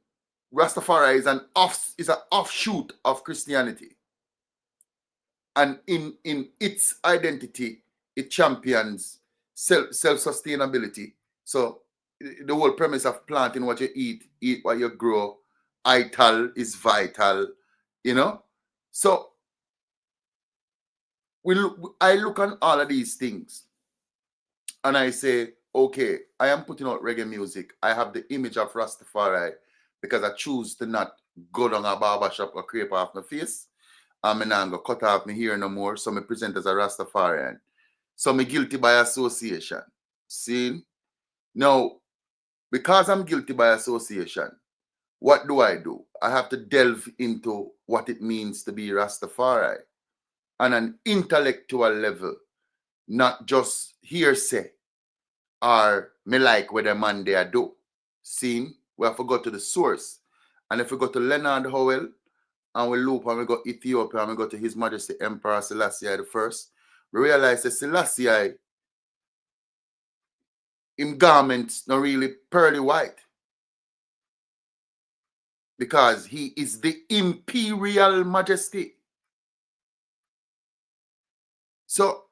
Rastafari is an offshoot of Christianity. And in its identity, it champions self-sustainability. So the whole premise of planting what you eat what you grow, ital is vital, So I look on all of these things and I say, okay, I am putting out reggae music. I have the image of Rastafari because I choose to not go down a barber shop or crepe off my face. I'm not going to cut off my hair no more, so I present as a Rastafarian. So I'm guilty by association. See? Now, because I'm guilty by association, what do? I have to delve into what it means to be Rastafari on an intellectual level, not just hearsay or me like what a man there do. See? We have to go to the source. And if we go to Leonard Howell and we loop and we go Ethiopia and we go to His Majesty Emperor Selassie I, we realize that Selassie, in garments not really pearly white, because he is the imperial majesty. So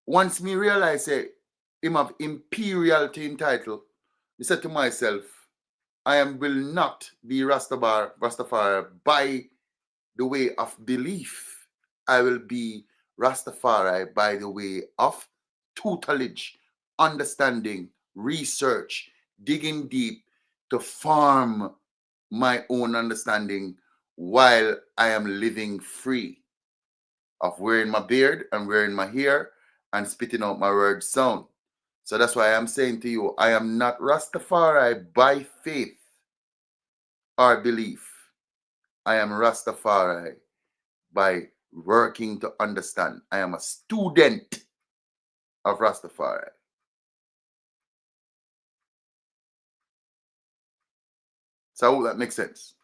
once me realize him have imperiality in title, I said to myself, will not be Rastafari by the way of belief. I will be Rastafari by the way of tutelage, understanding, research, digging deep to farm my own understanding while I am living free of wearing my beard and wearing my hair and spitting out my word sound. So that's why I'm saying to you, I am not Rastafari by faith or belief. I am Rastafari by working to understand. I am a student of Rastafari. So I hope that makes sense.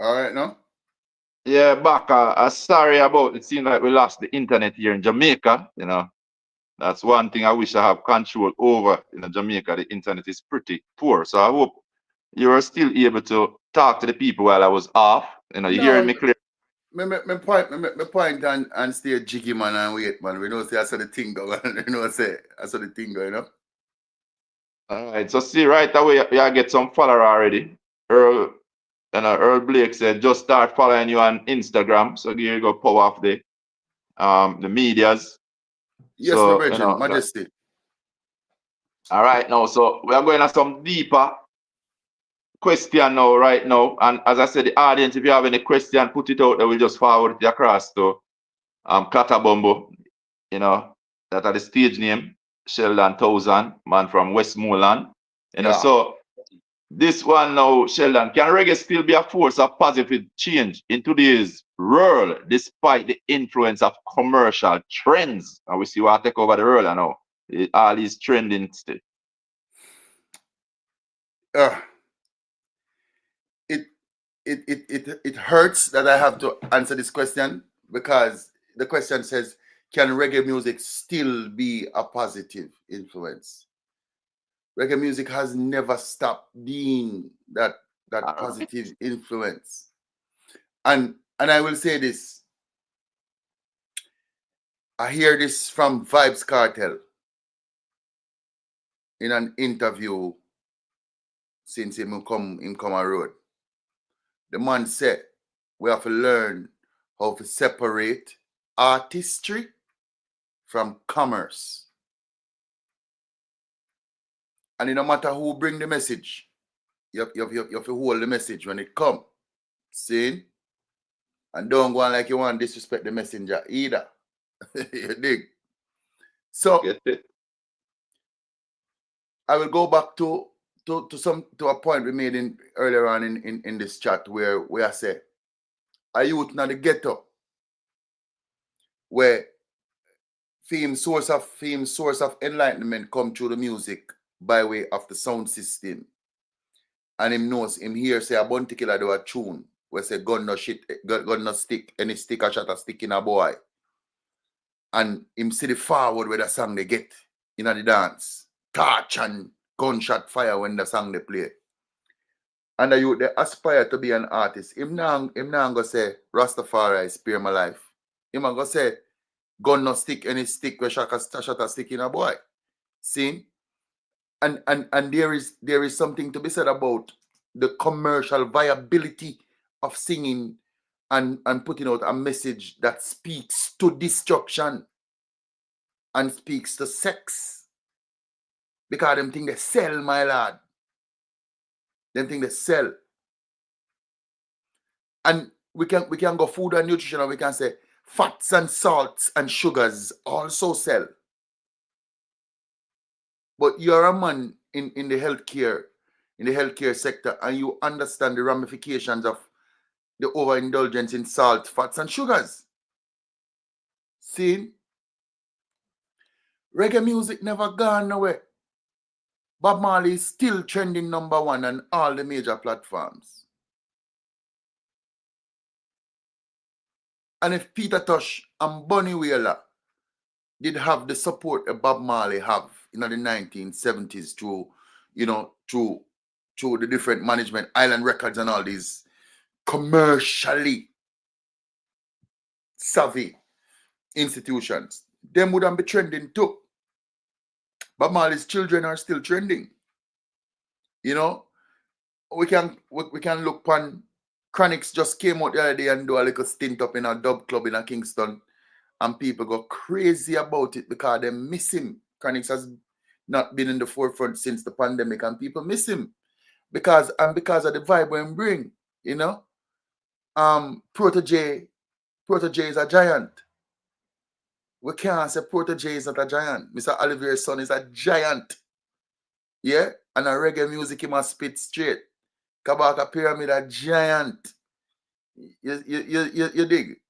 All right, no? Yeah, back. Sorry about it. Seems like we lost the internet here in Jamaica. That's one thing I wish I have control over. Jamaica, the internet is pretty poor. So I hope you are still able to talk to the people while I was off. You hearing No, me clear? my point and stay jiggy, man, and wait, man. We know say I saw the thing go, man. You know say I saw the thing go, you know. All right. So see right away, you get some follower already. Earl, Earl Blake said just start following you on Instagram. So here you go, power off the medias. Yes, my So brethren, Majesty. all right now. So we are going to some deeper question now, right now. And as I said, the audience, if you have any question, put it out there. We'll just forward it across to Catabombo, that are the stage name, Sheldon Thousand, man from Westmoreland. Yeah. So this one now, Sheldon, can reggae still be a force of positive change in today's world despite the influence of commercial trends? And we see what take over the world now. All these trending stuff. Uh, it it hurts that I have to answer this question because the question says, can reggae music still be a positive influence? Reggae music has never stopped being that positive influence. And I will say this. I hear this from Vibes Cartel in an interview since him come a road. The man said we have to learn how to separate artistry from commerce. And it no matter who bring the message, you have to hold the message when it come. See? And don't go on like you want to disrespect the messenger either. You dig? So Get it? I will go back to a point we made in earlier on in this chat where I say a youth now the ghetto where source of enlightenment come through the music by way of the sound system. And him knows him here say a bunty killer do a tune where say gun no shit, gun no stick, any stick or shot a stick in a boy. And him see the forward where the song they get in the dance. Touch and gunshot fire when the song they play. And the youth they aspire to be an artist. Him now go say Rastafari spare my life. Him go say gun no stick, any stick where shot a stick in a boy. See? And there is something to be said about the commercial viability of singing and putting out a message that speaks to destruction and speaks to sex. Because them think they sell, my lad. Them think they sell. And we can go food and nutrition and we can say fats and salts and sugars also sell. But you're a man in the healthcare sector, and you understand the ramifications of the overindulgence in salt, fats, and sugars. See? Reggae music never gone nowhere. Bob Marley is still trending #1 on all the major platforms. And if Peter Tosh and Bunny Wailer did have the support that Bob Marley have in the 1970s through the different management, Island Records and all these commercially savvy institutions, them wouldn't be trending too. Bob Marley's children are still trending. You know, we can look on Chronics just came out the other day and do a little stint up in a dub club in a Kingston, and people go crazy about it because they miss him. Chronics has not been in the forefront since the pandemic, and people miss him because of the vibe we bring. You know, Protege is a giant. We can't say Protege is not a giant. Mr. Olivier's son is a giant. Yeah? And a reggae music he must spit straight. Kabaka Pyramid a giant. You dig?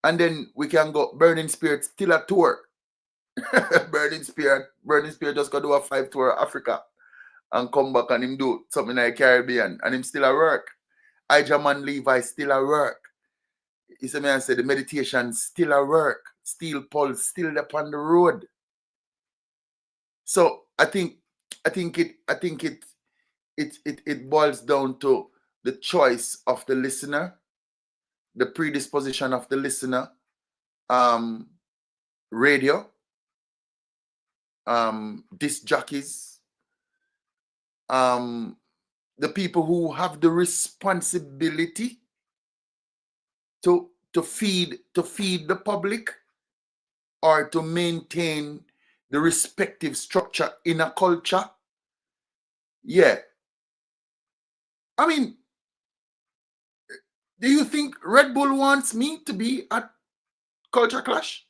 And then we can go Burning Spirit still a tour. Burning Spirit just go do a 5 tour Africa and come back and him do something like Caribbean and him still at work. Ijaman Levi still at work. You see me and say the meditation still at work. Steel Pulse still up on the road. So I think it boils down to the choice of the listener, the predisposition of the listener, radio, disc jockeys, the people who have the responsibility to feed the public or to maintain the respective structure in a culture. Yeah. I mean, do you think Red Bull wants me to be at Culture Clash?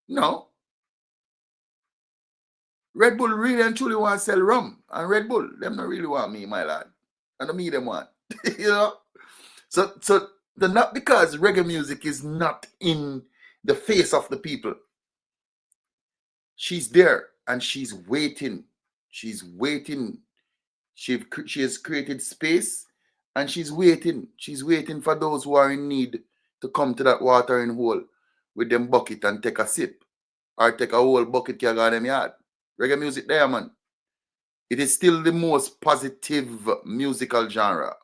No. Red Bull really and truly want to sell rum. And Red Bull, them not really want me, my lad. I don't me them want. You know? So not because reggae music is not in the face of the people. She's there and she's waiting. She's waiting. She has created space and she's waiting. She's waiting for those who are in need to come to that watering hole with them bucket and take a sip. Or take a whole bucket to go them yard. Reggae music there, man. It is still the most positive musical genre.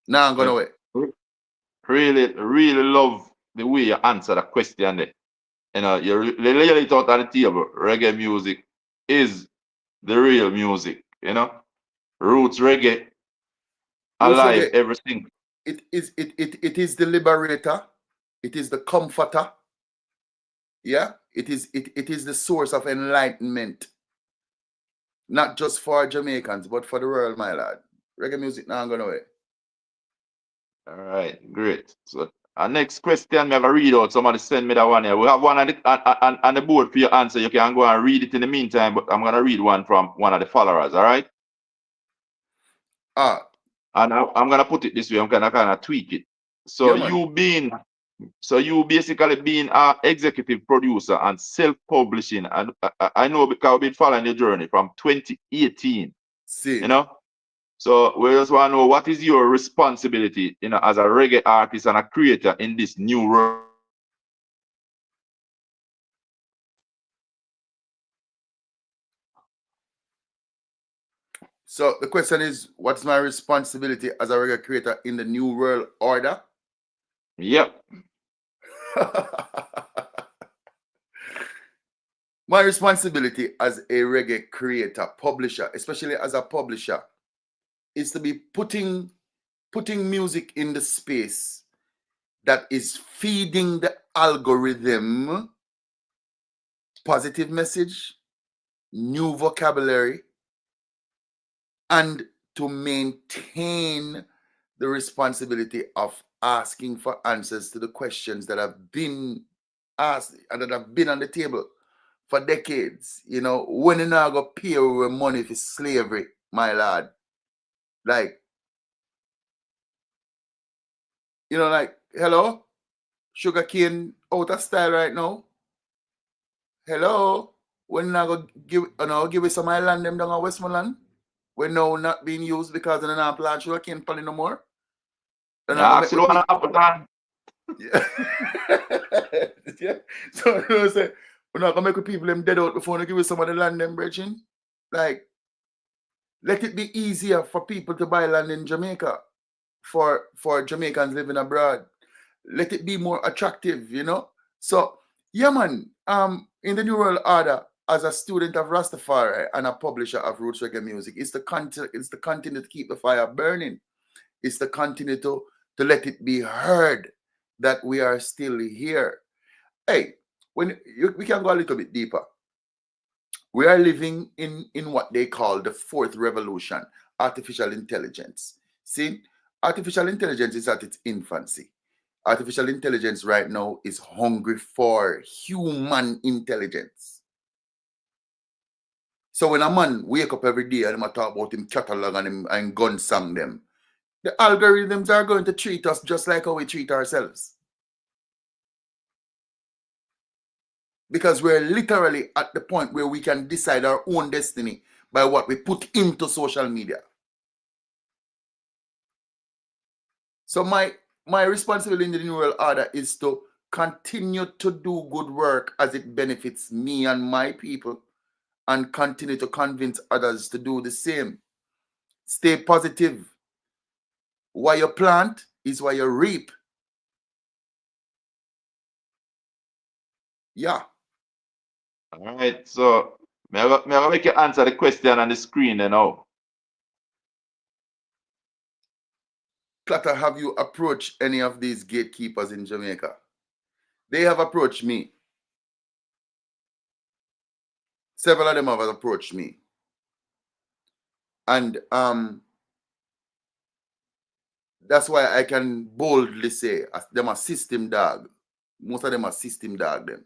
Now I'm gonna wait. Really, really love the way you answer the question there. You know, you lay it out on the table. Reggae music is the real music, you know? Roots reggae, Roots alive reggae, everything. it is the liberator, it is the comforter, yeah. It is the source of enlightenment, not just for Jamaicans, but for the world, my lad. Reggae music now gonna away. All right, great. So our next question, me have a read out. Somebody send me that one here. We have one on the board for your answer. You can go and read it in the meantime, but I'm gonna read one from one of the followers, all right? Ah, And I'm gonna put it this way, I'm gonna kind of tweak it. So yeah, man. you being so you basically being an executive producer and self-publishing, and I know because I've been following your journey from 2018, you See. know. So we just want to know what is your responsibility, you know, as a reggae artist and a creator in this new world of social media. So the question is, what's my responsibility as a reggae creator in the new world order? Yep. My responsibility as a reggae creator, publisher, especially as a publisher, is to be putting music in the space that is feeding the algorithm positive message, new vocabulary, and to maintain the responsibility of asking for answers to the questions that have been asked and that have been on the table for decades. You know, when you now go pay our money for slavery, my lad. Like, like, hello, sugarcane out of style right now. Hello, when I go give it some island them down in Westmoreland, when now not being used because they're not plant sugarcane palm no more. Then I go Yeah, make we actually, one pick. happen. Yeah. Yeah. So you know, say we're not gonna make people them dead out before they give us some of the land them bridging. Like, let it be easier for people to buy land in Jamaica for Jamaicans living abroad. Let it be more attractive, you know. So yeah, man. In the New World Order, as a student of Rastafari and a publisher of roots reggae music, it's the continue to keep the fire burning. It's the continue to let it be heard that we are still here. Hey, we can go a little bit deeper. We are living in what they call the fourth revolution, artificial intelligence. See, artificial intelligence is at its infancy. Artificial intelligence right now is hungry for human intelligence. So when a man wake up every day and him a talk about him catalog and him and gun song them, the algorithms are going to treat us just like how we treat ourselves. Because we're literally at the point where we can decide our own destiny by what we put into social media. So my responsibility in the New World Order is to continue to do good work as it benefits me and my people, and continue to convince others to do the same. Stay positive. What you plant is what you reap. Yeah. All right. So may I make you answer the question on the screen then now? Clatter, have you approached any of these gatekeepers in Jamaica? They have approached me. Several of them have approached me. And that's why I can boldly say them a system dog. Most of them are system dog them.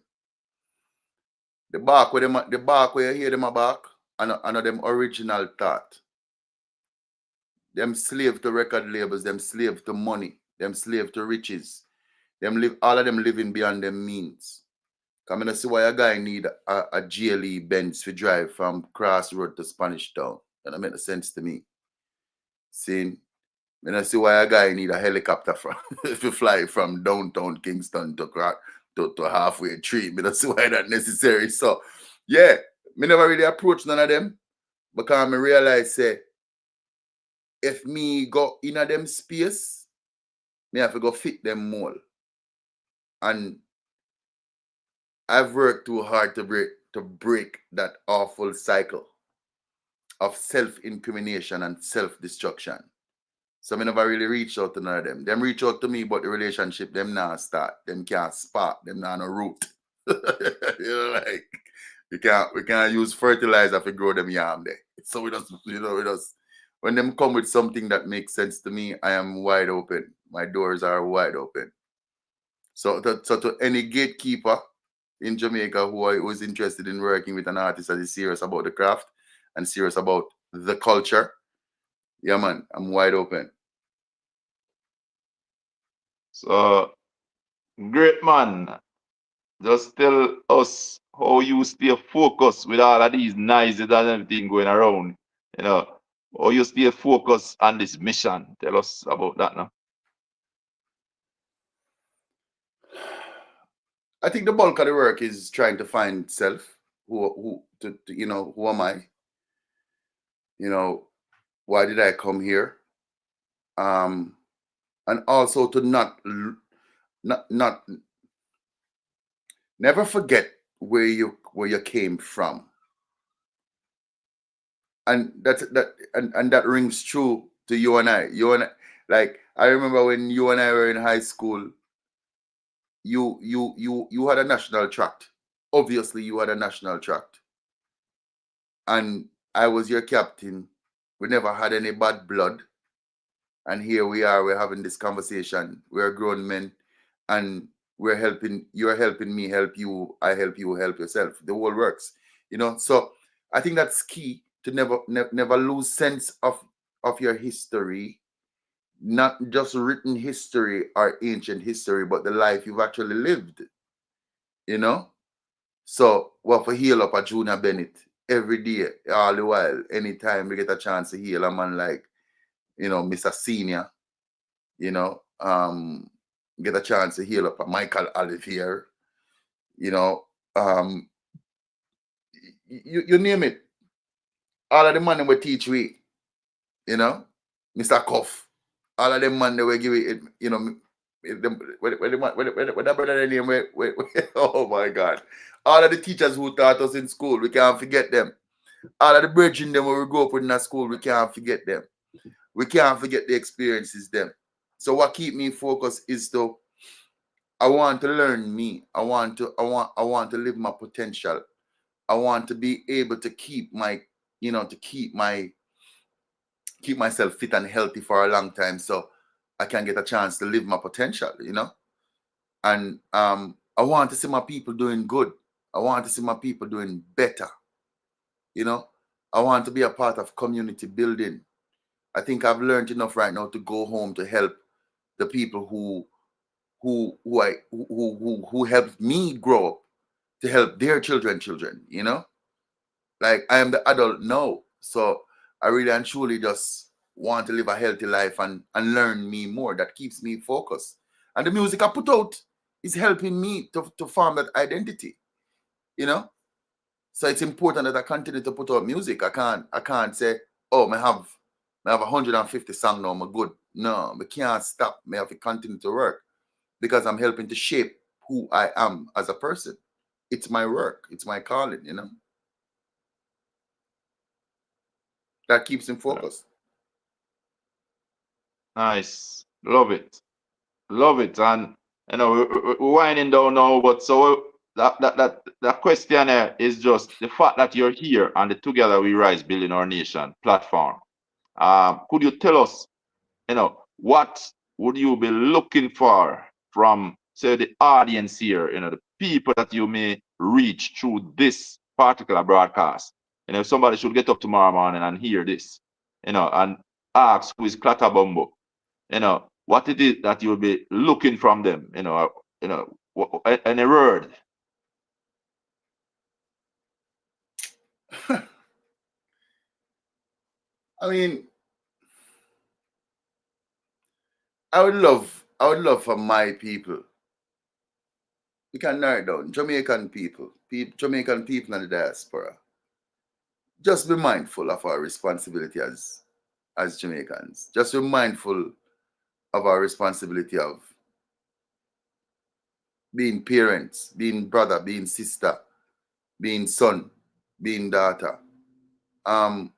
The bark where you hear them a bark, and them original thought. Them slave to record labels, them slave to money, them slave to riches. All of them living beyond them means. Come in to see why a guy need a GLE Benz to drive from Crossroad to Spanish Town. That make no sense to me. See, I see why a guy need a helicopter from to fly from downtown Kingston to halfway tree. I don't see why that necessary. So yeah, me never really approach none of them because I realize say if me go in a them space, me have to go fit them mold. And I've worked too hard to break that awful cycle. of self-incrimination and self-destruction. So I never really reach out to none of them. Them reach out to me, but the relationship them now start. Them can't spark. Them not no root. You know, like we can't use fertilizer to grow them yam there. So we just when them come with something that makes sense to me, I am wide open. My doors are wide open. So to any gatekeeper in Jamaica who is interested in working with an artist that is serious about the craft and serious about the culture, yeah man, I'm wide open. So great man. Just tell us how you stay focused with all of these noises and everything going around. You know, how you stay focused on this mission. Tell us about that now. I think the bulk of the work is trying to find self. Who am I? You know, why did I come here? Um, and also to not never forget where you came from, and that rings true to you and I. Like I remember when you and I were in high school, you had a national tract. Obviously, you had a national tract, and I was your captain. We never had any bad blood, and here we are. We're having this conversation. We're grown men, and we're helping. You're helping me help you. I help you help yourself. The whole works, So I think that's key to never lose sense of your history, not just written history or ancient history, but the life you've actually lived. You know. So what for heal up a Junior Bennett every day, all the while, anytime we get a chance to heal a man like, Mr. Senior, you know, um, get a chance to heal up a Michael Olivier, you know, um, you name it. All of the man will teach we, you know, Mr. Cuff. All of them man they will give it, when that brother name, oh my God. All of the teachers who taught us in school, we can't forget them. All of the bridging them when we grow up in that school, we can't forget them. We can't forget the experiences them. So what keep me focused is to I want to learn me. I want to live my potential. I want to be able to keep myself fit and healthy for a long time so I can get a chance to live my potential. And I want to see my people doing good. I want to see my people doing better. You know, I want to be a part of community building. I think I've learned enough right now to go home to help the people who helped me grow up to help their children. Like I am the adult now. So I really and truly just want to live a healthy life and learn me more. That keeps me focused. And the music I put out is helping me to form that identity, you know? So it's important that I continue to put out music. I can't say, oh, I have 150 songs now, I'm good. No, we can't stop. I have to continue to work because I'm helping to shape who I am as a person. It's my work, it's my calling. That keeps him focused. Nice. Love it. Love it. And we're winding down now, but so that question is just the fact that you're here and the Together We Rise Building Our Nation platform. Could you tell us, what would you be looking for from, say, the audience here, the people that you may reach through this particular broadcast? If somebody should get up tomorrow morning and hear this, and ask who is Clatterbumbo, what it is that you'll be looking from them, any word. I mean, I would love for my people. We can narrow it down. Jamaican people, Jamaican people in the diaspora. Just be mindful of our responsibility as Jamaicans. Just be mindful of our responsibility of being parents, being brother, being sister, being son, being daughter. Um,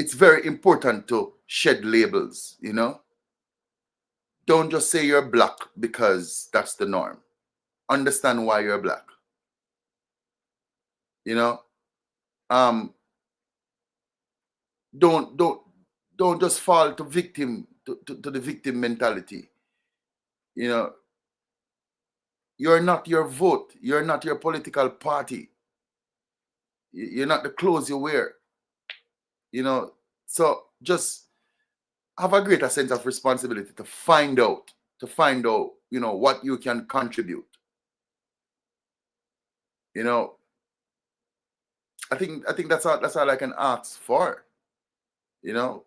it's very important to shed labels, you know. Don't just say you're black because that's the norm. Understand why you're black. You know, um, don't don't don't just fall to victim to the victim mentality. You know, you're not your vote. You're not your political party. You're not the clothes you wear. You know, so just have a greater sense of responsibility to find out, you know, what you can contribute. You know, I think that's all I can ask for. You know,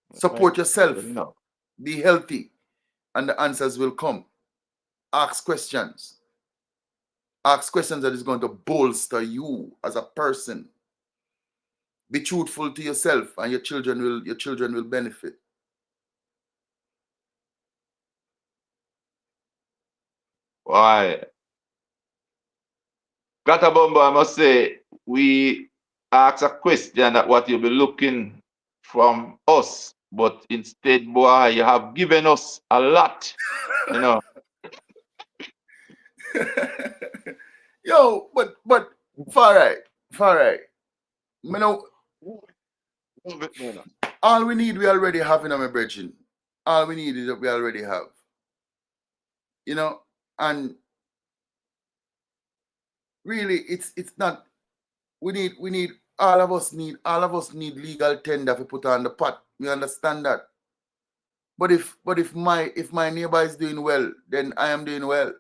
Right. support You yourself, know. be healthy, and the answers will come. Ask questions. Ask questions that is going to bolster you as a person. Be truthful to yourself, and your children will benefit. Why? Catabombo, I must say, we ask a question that what you'll be looking from us, but instead, boy, you have given us a lot, you know. Yo, but far right. You know, all we need we already have in our brethren. All we need is that we already have. You know, and really it's not we need all of us need legal tender to put on the pot. We understand that. But if my neighbor is doing well, then I am doing well.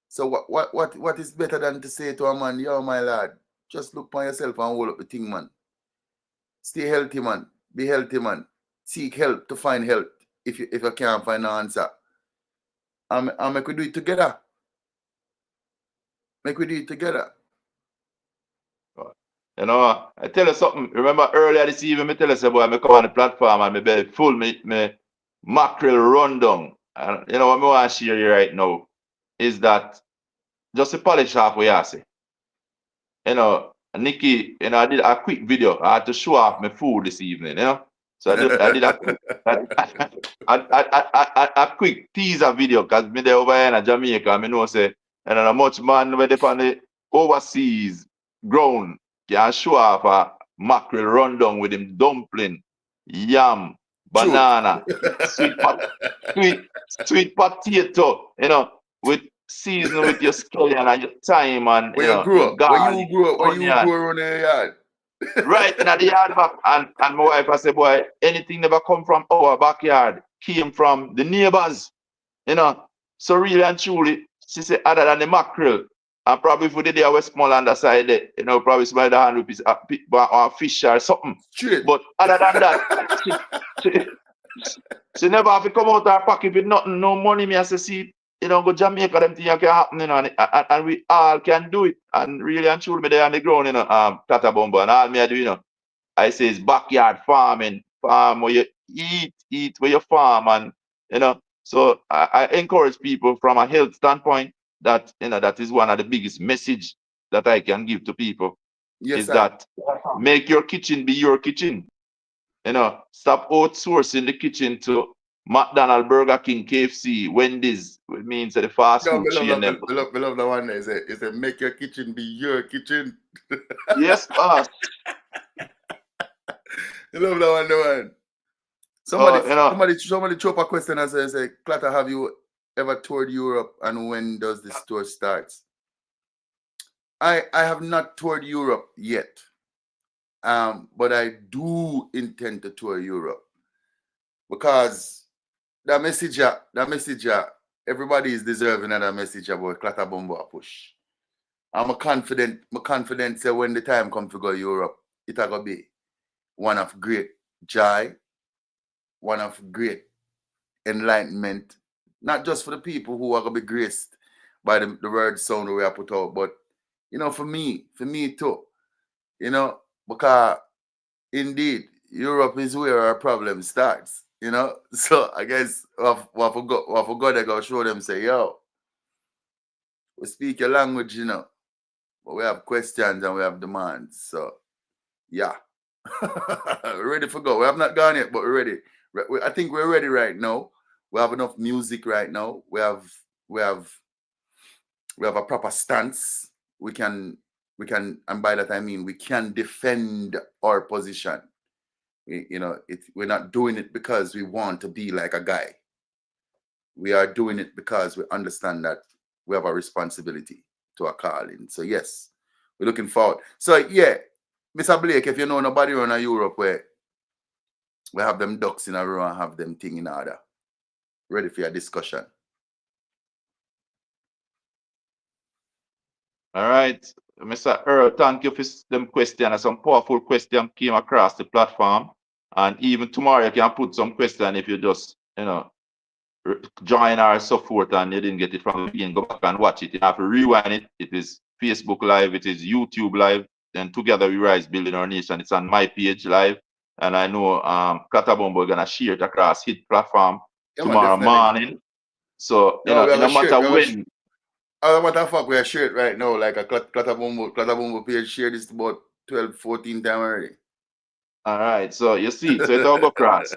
So what is better than to say to a man, yo my lad, just look for yourself and hold up the thing, man. Stay healthy, man. Be healthy, man. Seek help to find help if you can't find an answer. And make we do it together. Make we do it together. You know, I tell you something. Remember earlier this evening, me tell you, say, boy, me come on the platform and me belly full, me mackerel rundown. And you know what me want to share you right now is that just to polish off what you say. You know, Nikki, you know, I did a quick video. I had to show off my food this evening, you know. So I did a quick, a quick teaser video because me there over here in Jamaica, I know say, and a much man where they on the overseas ground can show off a mackerel rundown with him dumpling, yam, Truth. banana, sweet pot, sweet, sweet potato, you know, with season with your scallion and your thyme and Where you you know grew your up, where you garlic, grew up, where you onion, grew around your yard. right in the yard back. And my wife I said, boy, anything never come from our backyard, came from the neighbors, you know. So really and truly, she said, other than the mackerel, and probably if we did our small on the side there, you know, probably some the 100 rupees or a fish or something. Straight. But other than that, she, she never have to come out her pocket with nothing, no money. Me I say, see, you know, go Jamaica, them things can happen, you know, and we all can do it. And really and truly, me there on the ground, you know, Tata Bumbo, and all me I do, you know, I say it's backyard farming, farm where you eat where you farm, and you know. So I encourage people from a health standpoint that you know that is one of the biggest message that I can give to people Yes, is I. that make your kitchen be your kitchen. You know, stop outsourcing the kitchen to McDonald's, Burger King, KFC, Wendy's. It means the fast No, food we love chain that. them. We love that one. Is a make your kitchen be your kitchen. Yes, boss. We love that one. The one. Somebody, So you know, somebody throw up a question and say, Clatter, have you ever toured Europe, and when does this tour start? I have not toured Europe yet, but I do intend to tour Europe because everybody is deserving of that message about Clatter Bumbo push. I'm confident say when the time comes to go Europe, it'll go be one of great joy, one of great enlightenment, not just for the people who are gonna be graced by the word sound that we have put out, but you know, for me too, you know, because indeed Europe is where our problem starts, you know. So I guess what forgot they go show them say, yo, we speak your language, you know, but we have questions and we have demands. So Yeah. Ready for go. We have not gone yet, but we're ready. I think we're ready right now. We have enough music right now. We have we have a proper stance. We can and by that I mean we can defend our position. We're not doing it because we want to be like a guy. We are doing it because we understand that we have a responsibility to our calling. So yes, we're looking forward. So yeah, Mr. Blake, if you know nobody around Europe where we have them ducks in a row and have them thing in order, ready for your discussion. All right, Mr. Earl, thank you for them questions. Some powerful questions came across the platform. And even tomorrow, you can put some question if you just, join our support and you didn't get it from the beginning. Go back and watch it. You have to rewind it. It is Facebook Live, it is YouTube Live. And Together We Rise Building Our Nation. It's on my page live. And I know Katabombo is gonna share it across his platform Yeah, man, tomorrow definitely. morning. So, No, we have in a no shirt. matter We have when. as a matter of fact, we have a shirt right now, like a Clatabumbo page share this about 12, 14 times already. All right, so you see, so it'll go cross.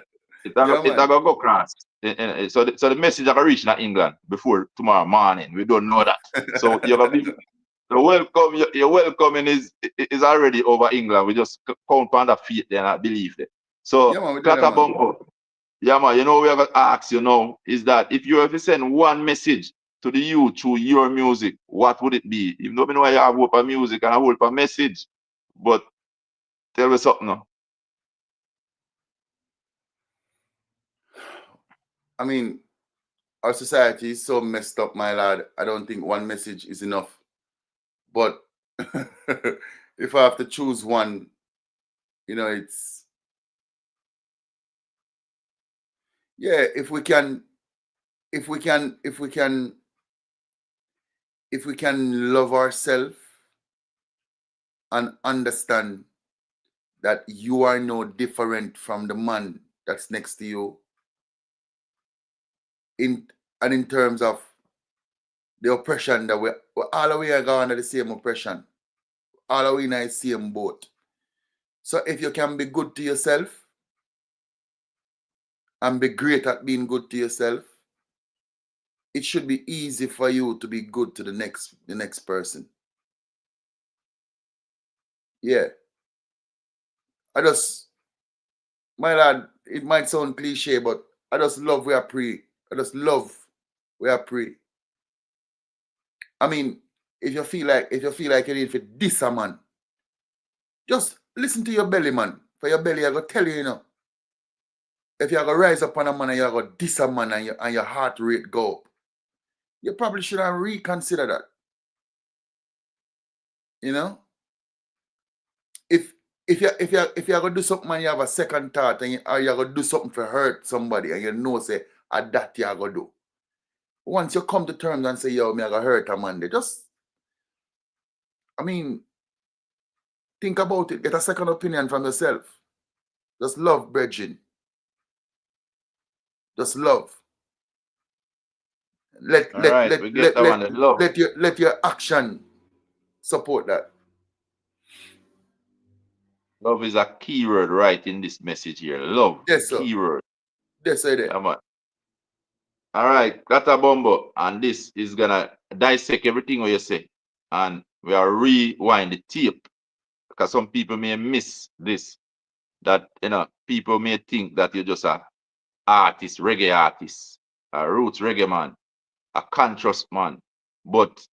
Yeah, It'll man. go cross. So the message will reach in England before tomorrow morning. We don't know that. So you're gonna be the welcome. Your welcoming is already over England. We just count on the feet there and I believe it. Yeah, So man, we do that, man. Clatabombo, yeah man, we have to ask, is that if you ever send one message to the youth through your music, what would it be? Even though we know you have hope of music and a hope of message, but tell me something now. I mean, our society is so messed up, my lad. I don't think one message is enough. But if I have to choose one, it's yeah, if we can love ourselves and understand that you are no different from the man that's next to you in and in terms of the oppression that we all of we are going under the same oppression. All of we in the same boat. So if you can be good to yourself and be great at being good to yourself, it should be easy for you to be good to the next person. Yeah. I just My lad, it might sound cliche, but I just love where I pray. I just love where I pray. I mean, if you feel like you need to diss a man, just listen to your belly, man. For your belly, I go tell you, if you go rise up on a man and you go diss a man and your heart rate go up, you probably should have reconsider that. You know? If if you gonna do something and you have a second thought or you gonna do something to hurt somebody and you know say that you gonna do. Once you come to terms and say, yo, me I gonna hurt a man, they just I mean, think about it, get a second opinion from yourself. Just love, brethren. Just love. Let All let right, let we get let that one. let The love. let your action support that. Love is a keyword right in this message here. Love, Yes, sir. keyword. Yes, sir. Yeah, man. All right, Kata Bombo, and this is gonna dissect everything what you say, and we are rewind the tape because some people may miss this. That people may think that you're just a artist, reggae artist, a roots reggae man, a conscious man, but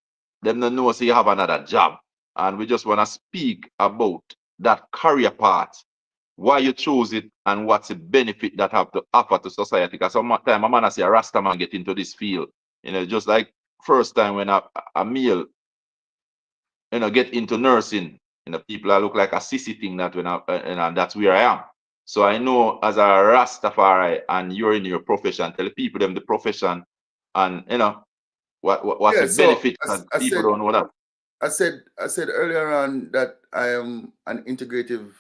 them don't know say you have another job, and we just wanna speak about that career path, why you chose it and what's the benefit that have to offer to society. Because sometimes a man I say a Rasta man get into this field, just like first time when a male, get into nursing, people are look like a sissy thing that when that's where I am. So I know as a Rastafari and you're in your profession, tell the people them the profession and what's Yeah, the so benefit because people don't know that. I said earlier on that I am an integrative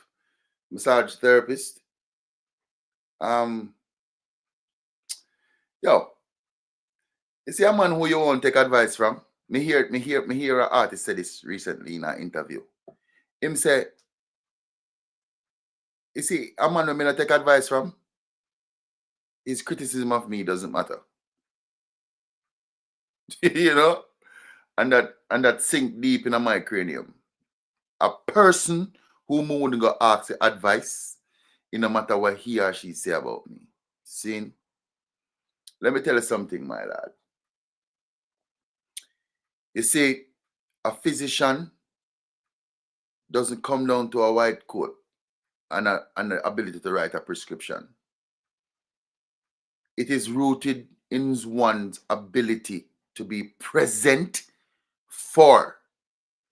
massage therapist. Um, yo, you see a man who you want to take advice from. Me hear an artist say this recently in an interview. Him say You see, a man when I take advice from, his criticism of me doesn't matter. You know? And that sink deep in my cranium. A person who wouldn't go ask the advice, no matter what he or she say about me. See? Let me tell you something, my lad. You see, a physician doesn't come down to a white coat and the ability to write a prescription. It is rooted in one's ability to be present for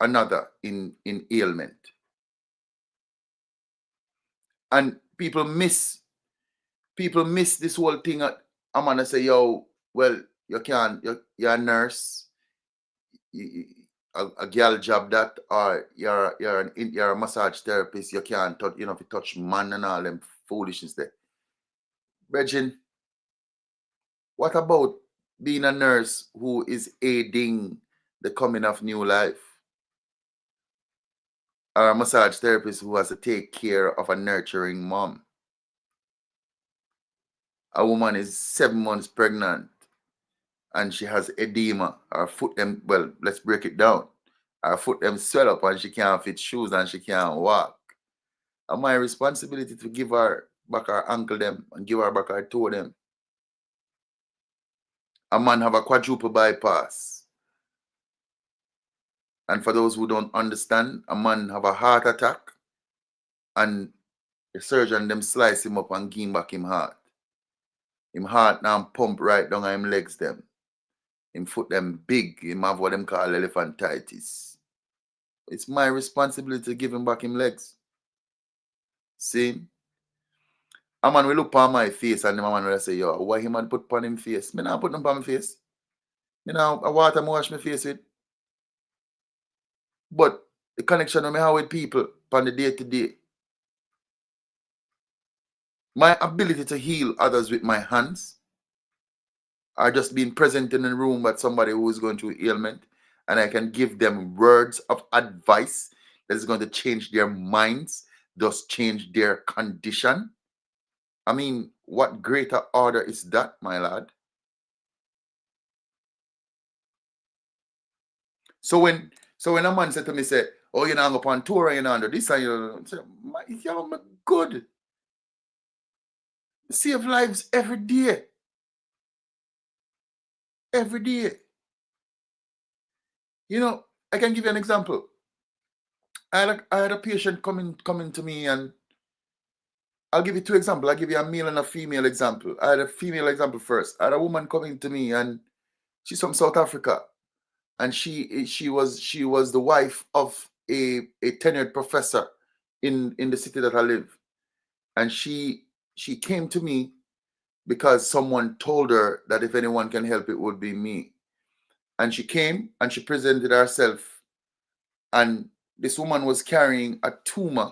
another in ailment. And people miss this whole thing. I'm gonna say, yo, well, you can't, you're a nurse, a girl job that, or you're a massage therapist, you can't touch, if you touch man and all them foolishness there. Brethren, what about being a nurse who is aiding the coming of new life? Or a massage therapist who has to take care of a nurturing mom? A woman is 7 months pregnant and she has edema. Her foot them, well, let's break it down. Her foot them swell up and she can't fit shoes and she can't walk. And my responsibility to give her back her ankle them and give her back her toe them. A man have a quadruple bypass. And for those who don't understand, a man have a heart attack and the surgeon them slice him up and give him back him heart. Him heart now pump right down on him legs them. Him foot them big. Him have what them call elephantitis. It's my responsibility to give him back him legs. See? A man will look on my face and the man will say, yo, why him man put on him face? Me not put them on my face. Me now a water me wash my face with. But the connection I have with people on the day to day. My ability to heal others with my hands are just being present in a room with somebody who is going through ailment, and I can give them words of advice that is going to change their minds, thus change their condition. I mean, what greater order is that, my lad? So when a man said to me, say, oh, you're not go on tour and you're not under this, and you say, you're good. Save lives every day. Every day. You know, I can give you an example. I had a patient coming to me, and I'll give you two examples. I'll give you a male and a female example. I had a female example first. I had a woman coming to me, and she's from South Africa, and she was the wife of a tenured professor in the city that I live, and she came to me because someone told her that if anyone can help, it would be me. And she came and she presented herself, and this woman was carrying a tumor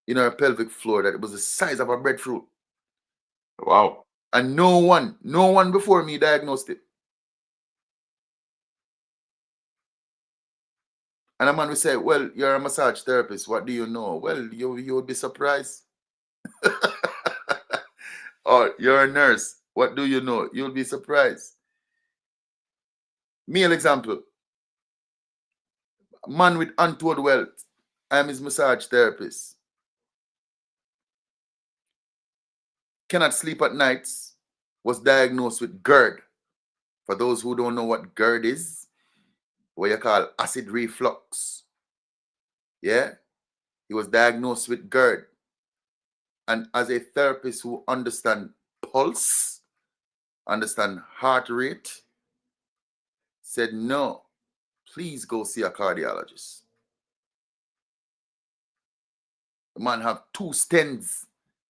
in her pelvic floor that it was the size of a breadfruit. Wow. And no one before me diagnosed it. And a man will say, well, you're a massage therapist. What do you know? Well, you would be surprised. Or you're a nurse. What do you know? You'll be surprised. Male example. A man with untold wealth. I'm his massage therapist. Cannot sleep at nights. Was diagnosed with GERD. For those who don't know what GERD is, what you call acid reflux. Yeah? He was diagnosed with GERD. And as a therapist who understand pulse, understand heart rate, said, no, please go see a cardiologist. The man have 2 stents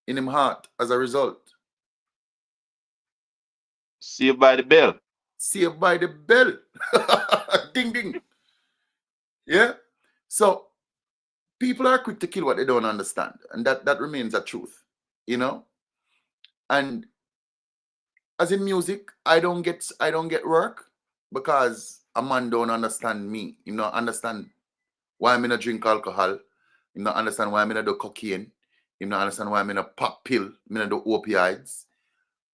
in him heart as a result. Saved by the bell. Saved by the bell. Ding, ding. Yeah? So, people are quick to kill what they don't understand. And that remains a truth, you know? And as in music, I don't get work because a man don't understand me. You know, understand why I'm gonna drink alcohol. You know, understand why I'm gonna do cocaine. You not understand why I'm in a pop pill, I'm in the opioids.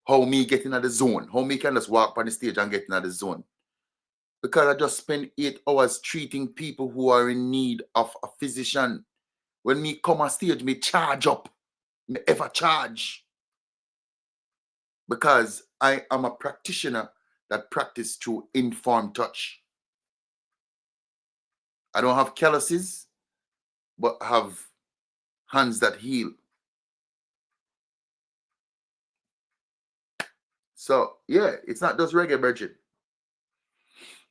How me get in the zone? How me can just walk on the stage and get in the zone? Because I just spend 8 hours treating people who are in need of a physician. When me come on stage, me charge up. Me ever charge. Because I am a practitioner that practice through informed touch. I don't have calluses, but have hands that heal. So yeah, it's not just reggae, Bridget.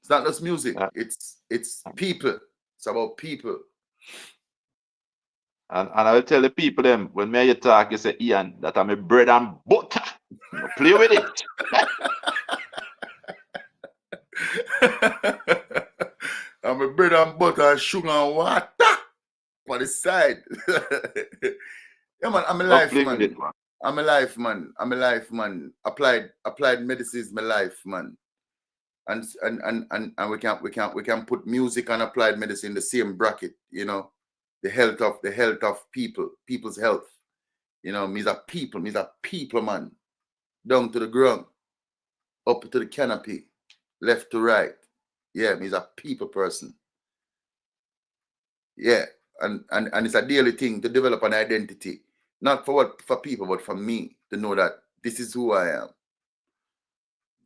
It's not just music. Yeah. It's people. It's about people. And I will tell the people them when me you talk, you say, Ian, that I'm a bread and butter. You know, play with it. I'm a bread and butter and sugar and water for the side. Yeah, man, I'm a Don't life play with it, man. man. I'm a life man. I'm a life man. Applied medicine is my life, man. And we can put music and applied medicine in the same bracket, you know. The health of people's health. You know, me's a people man. Down to the ground, up to the canopy, left to right. Yeah, me's a people person. Yeah. And it's a daily thing to develop an identity. Not for people, but for me to know that this is who I am.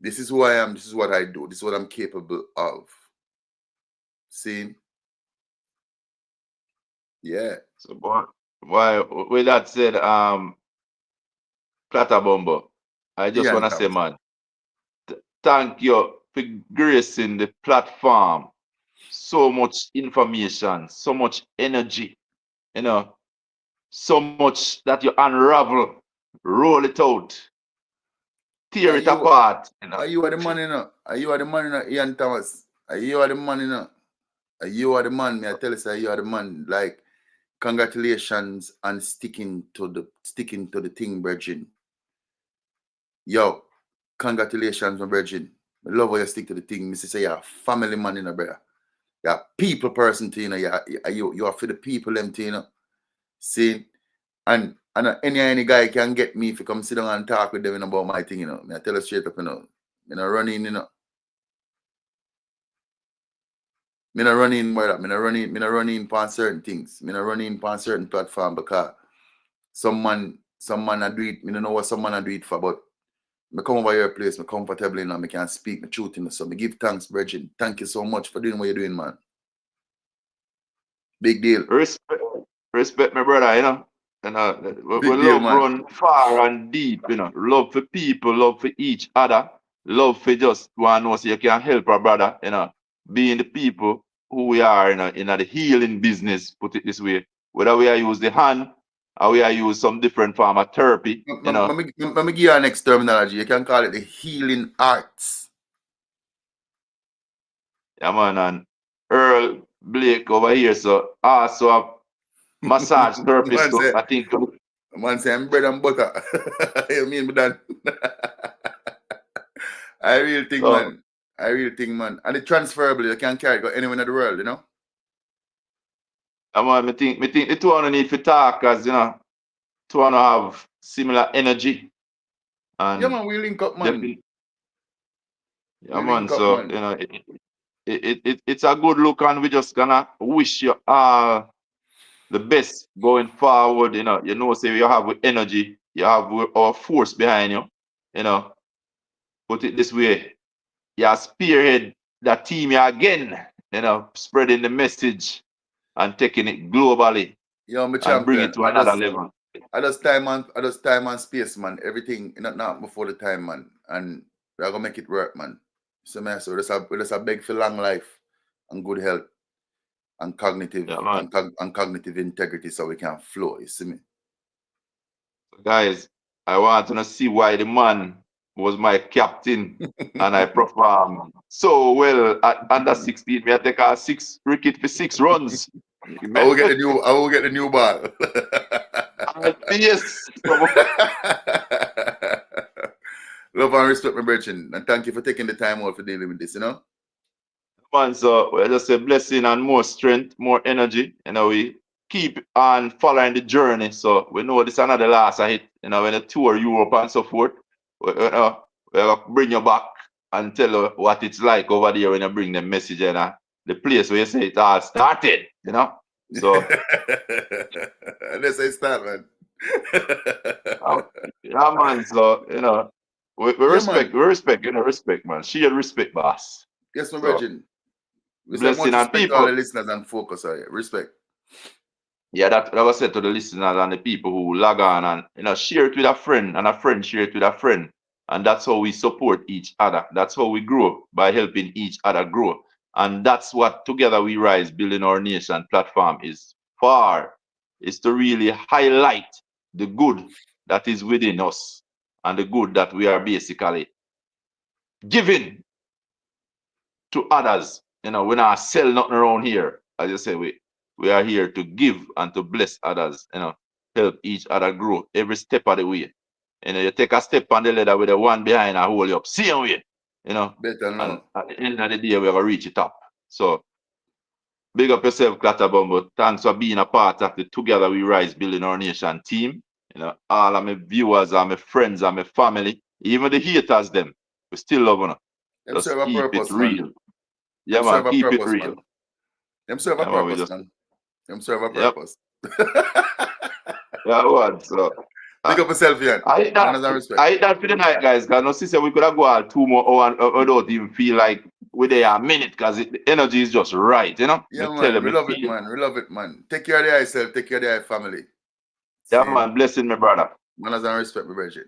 This is who I am. This is what I do. This is what I'm capable of. See? Yeah. So, boy, with that said, Plata Bombo, I just Ian want to say, Thomas. man, thank you for gracing the platform. So much information, so much energy, you know, so much that you unravel, roll it out, tear Are it you apart, you know. are you are the man, you know? Are you are the man, you know, Ian Thomas? Are you are the man, you know? Are you are the man, me I tell you, say you are the man. Like, congratulations on sticking to the thing, Virgin. Yo, congratulations, my Virgin. I love how you stick to the thing. Mr. Say you're a family man, you know, brother. You're a people person, you know. You are for the people, them, you know. See? And any guy can get me if you come sit down and talk with them, you know, about my thing, you know. Me I tell you straight up, you know. Me not running, you know. Me not running, brother. Me not running on certain things. Me not running on certain platform because some man I do it. Me don't know what some man I do it for, but me come over your place, me comfortable, you know, me can speak my truth, you know. So me give thanks, Virgin. Thank you so much for doing what you're doing, man. Big deal. Respect, respect my brother, you know. We Big deal, love man. run far and deep, you know. Love for people, love for each other, love for just one know so you can help our brother, you know. Being the people who we are, you know, in the healing business, put it this way. Whether we are use the hand or we are use some different form of therapy, you know. Let me give you an next terminology. You can call it the healing arts. Yeah, man, and Earl Blake over here, so also a massage therapist, man so say, I think man say, I'm bread and butter. You mean me done? I really think, so. man. I really think, man. And it's transferable. You can carry it go anywhere in the world, you know? Me think the two of them need to talk as you know, two of them have similar energy Yeah, and man. We link up, man. definitely, yeah, We man. link up, So man. you know, it's a good look, and we just gonna wish you all the best going forward. Say you have with energy, you have with our force behind you. You know, put it this way, you spearhead that team here again. You know, spreading the message and taking it globally Yo, my and bring it champion. to another level. I just time and space, man. Everything not before the time, man. And we're gonna make it work, man. So man, so we just a beg for long life and good health and Yeah, man. cognitive integrity so we can flow. You see me? Guys, I want to see why the man was my captain and I performed so well at under 16. Me I take a six wicket for 6 runs. I will get the new ball. Yes. Love and respect, my brethren, and thank you for taking the time out for dealing with this. You know, Man, so I just say blessing and more strength, more energy. You know, we keep on following the journey. So we know this another last hit, when you tour Europe and so forth, we'll bring you back and tell you what it's like over there when you bring the message and the place where you say it all started. So Let's say start, man. uh, yeah, man. So we Yeah, respect, man. respect, man. Share respect, boss. Yes, my So virgin. We say blessing much and respect to all the people. listeners and focus on you. Respect. Yeah, that was said to the listeners and the people who log on and share it with a friend and a friend share it with a friend. And that's how we support each other. That's how we grow, by helping each other grow. And that's what Together We Rise Building Our Nation platform is for, is to really highlight the good that is within us and the good that we are basically giving to others. We not sell nothing around here. As you say, we are here to give and to bless others, help each other grow every step of the way. You take a step on the ladder with the one behind and hold you up. Same way. Better And know. at the end of the day, we're gonna reach it up. So big up yourself, Clatterbumble. Thanks for being a part of the Together We Rise Building Our Nation team. All of my viewers and my friends and my family, even the haters, them, we still love them. Them Just serve a keep it purpose, man. real. Yeah, Them man, serve a keep it purpose, real. man. Them serve a Yeah, man, we purpose, just, man. Them serve a yep. purpose. Yeah, what? So, Big uh, up yourself, Ian. I hate that. Manners and respect. I hate that for the night, guys. Cause no sister, we could have go out 2 more hours. I don't even feel like we're there a minute, cause the energy is just right. Yeah, Me tell man. you, We me love it, feel. man. We love it, man. Take care of the eye self. Take care of the eye family. Yeah, See, man, blessing me, brother. manners and respect, my virgin.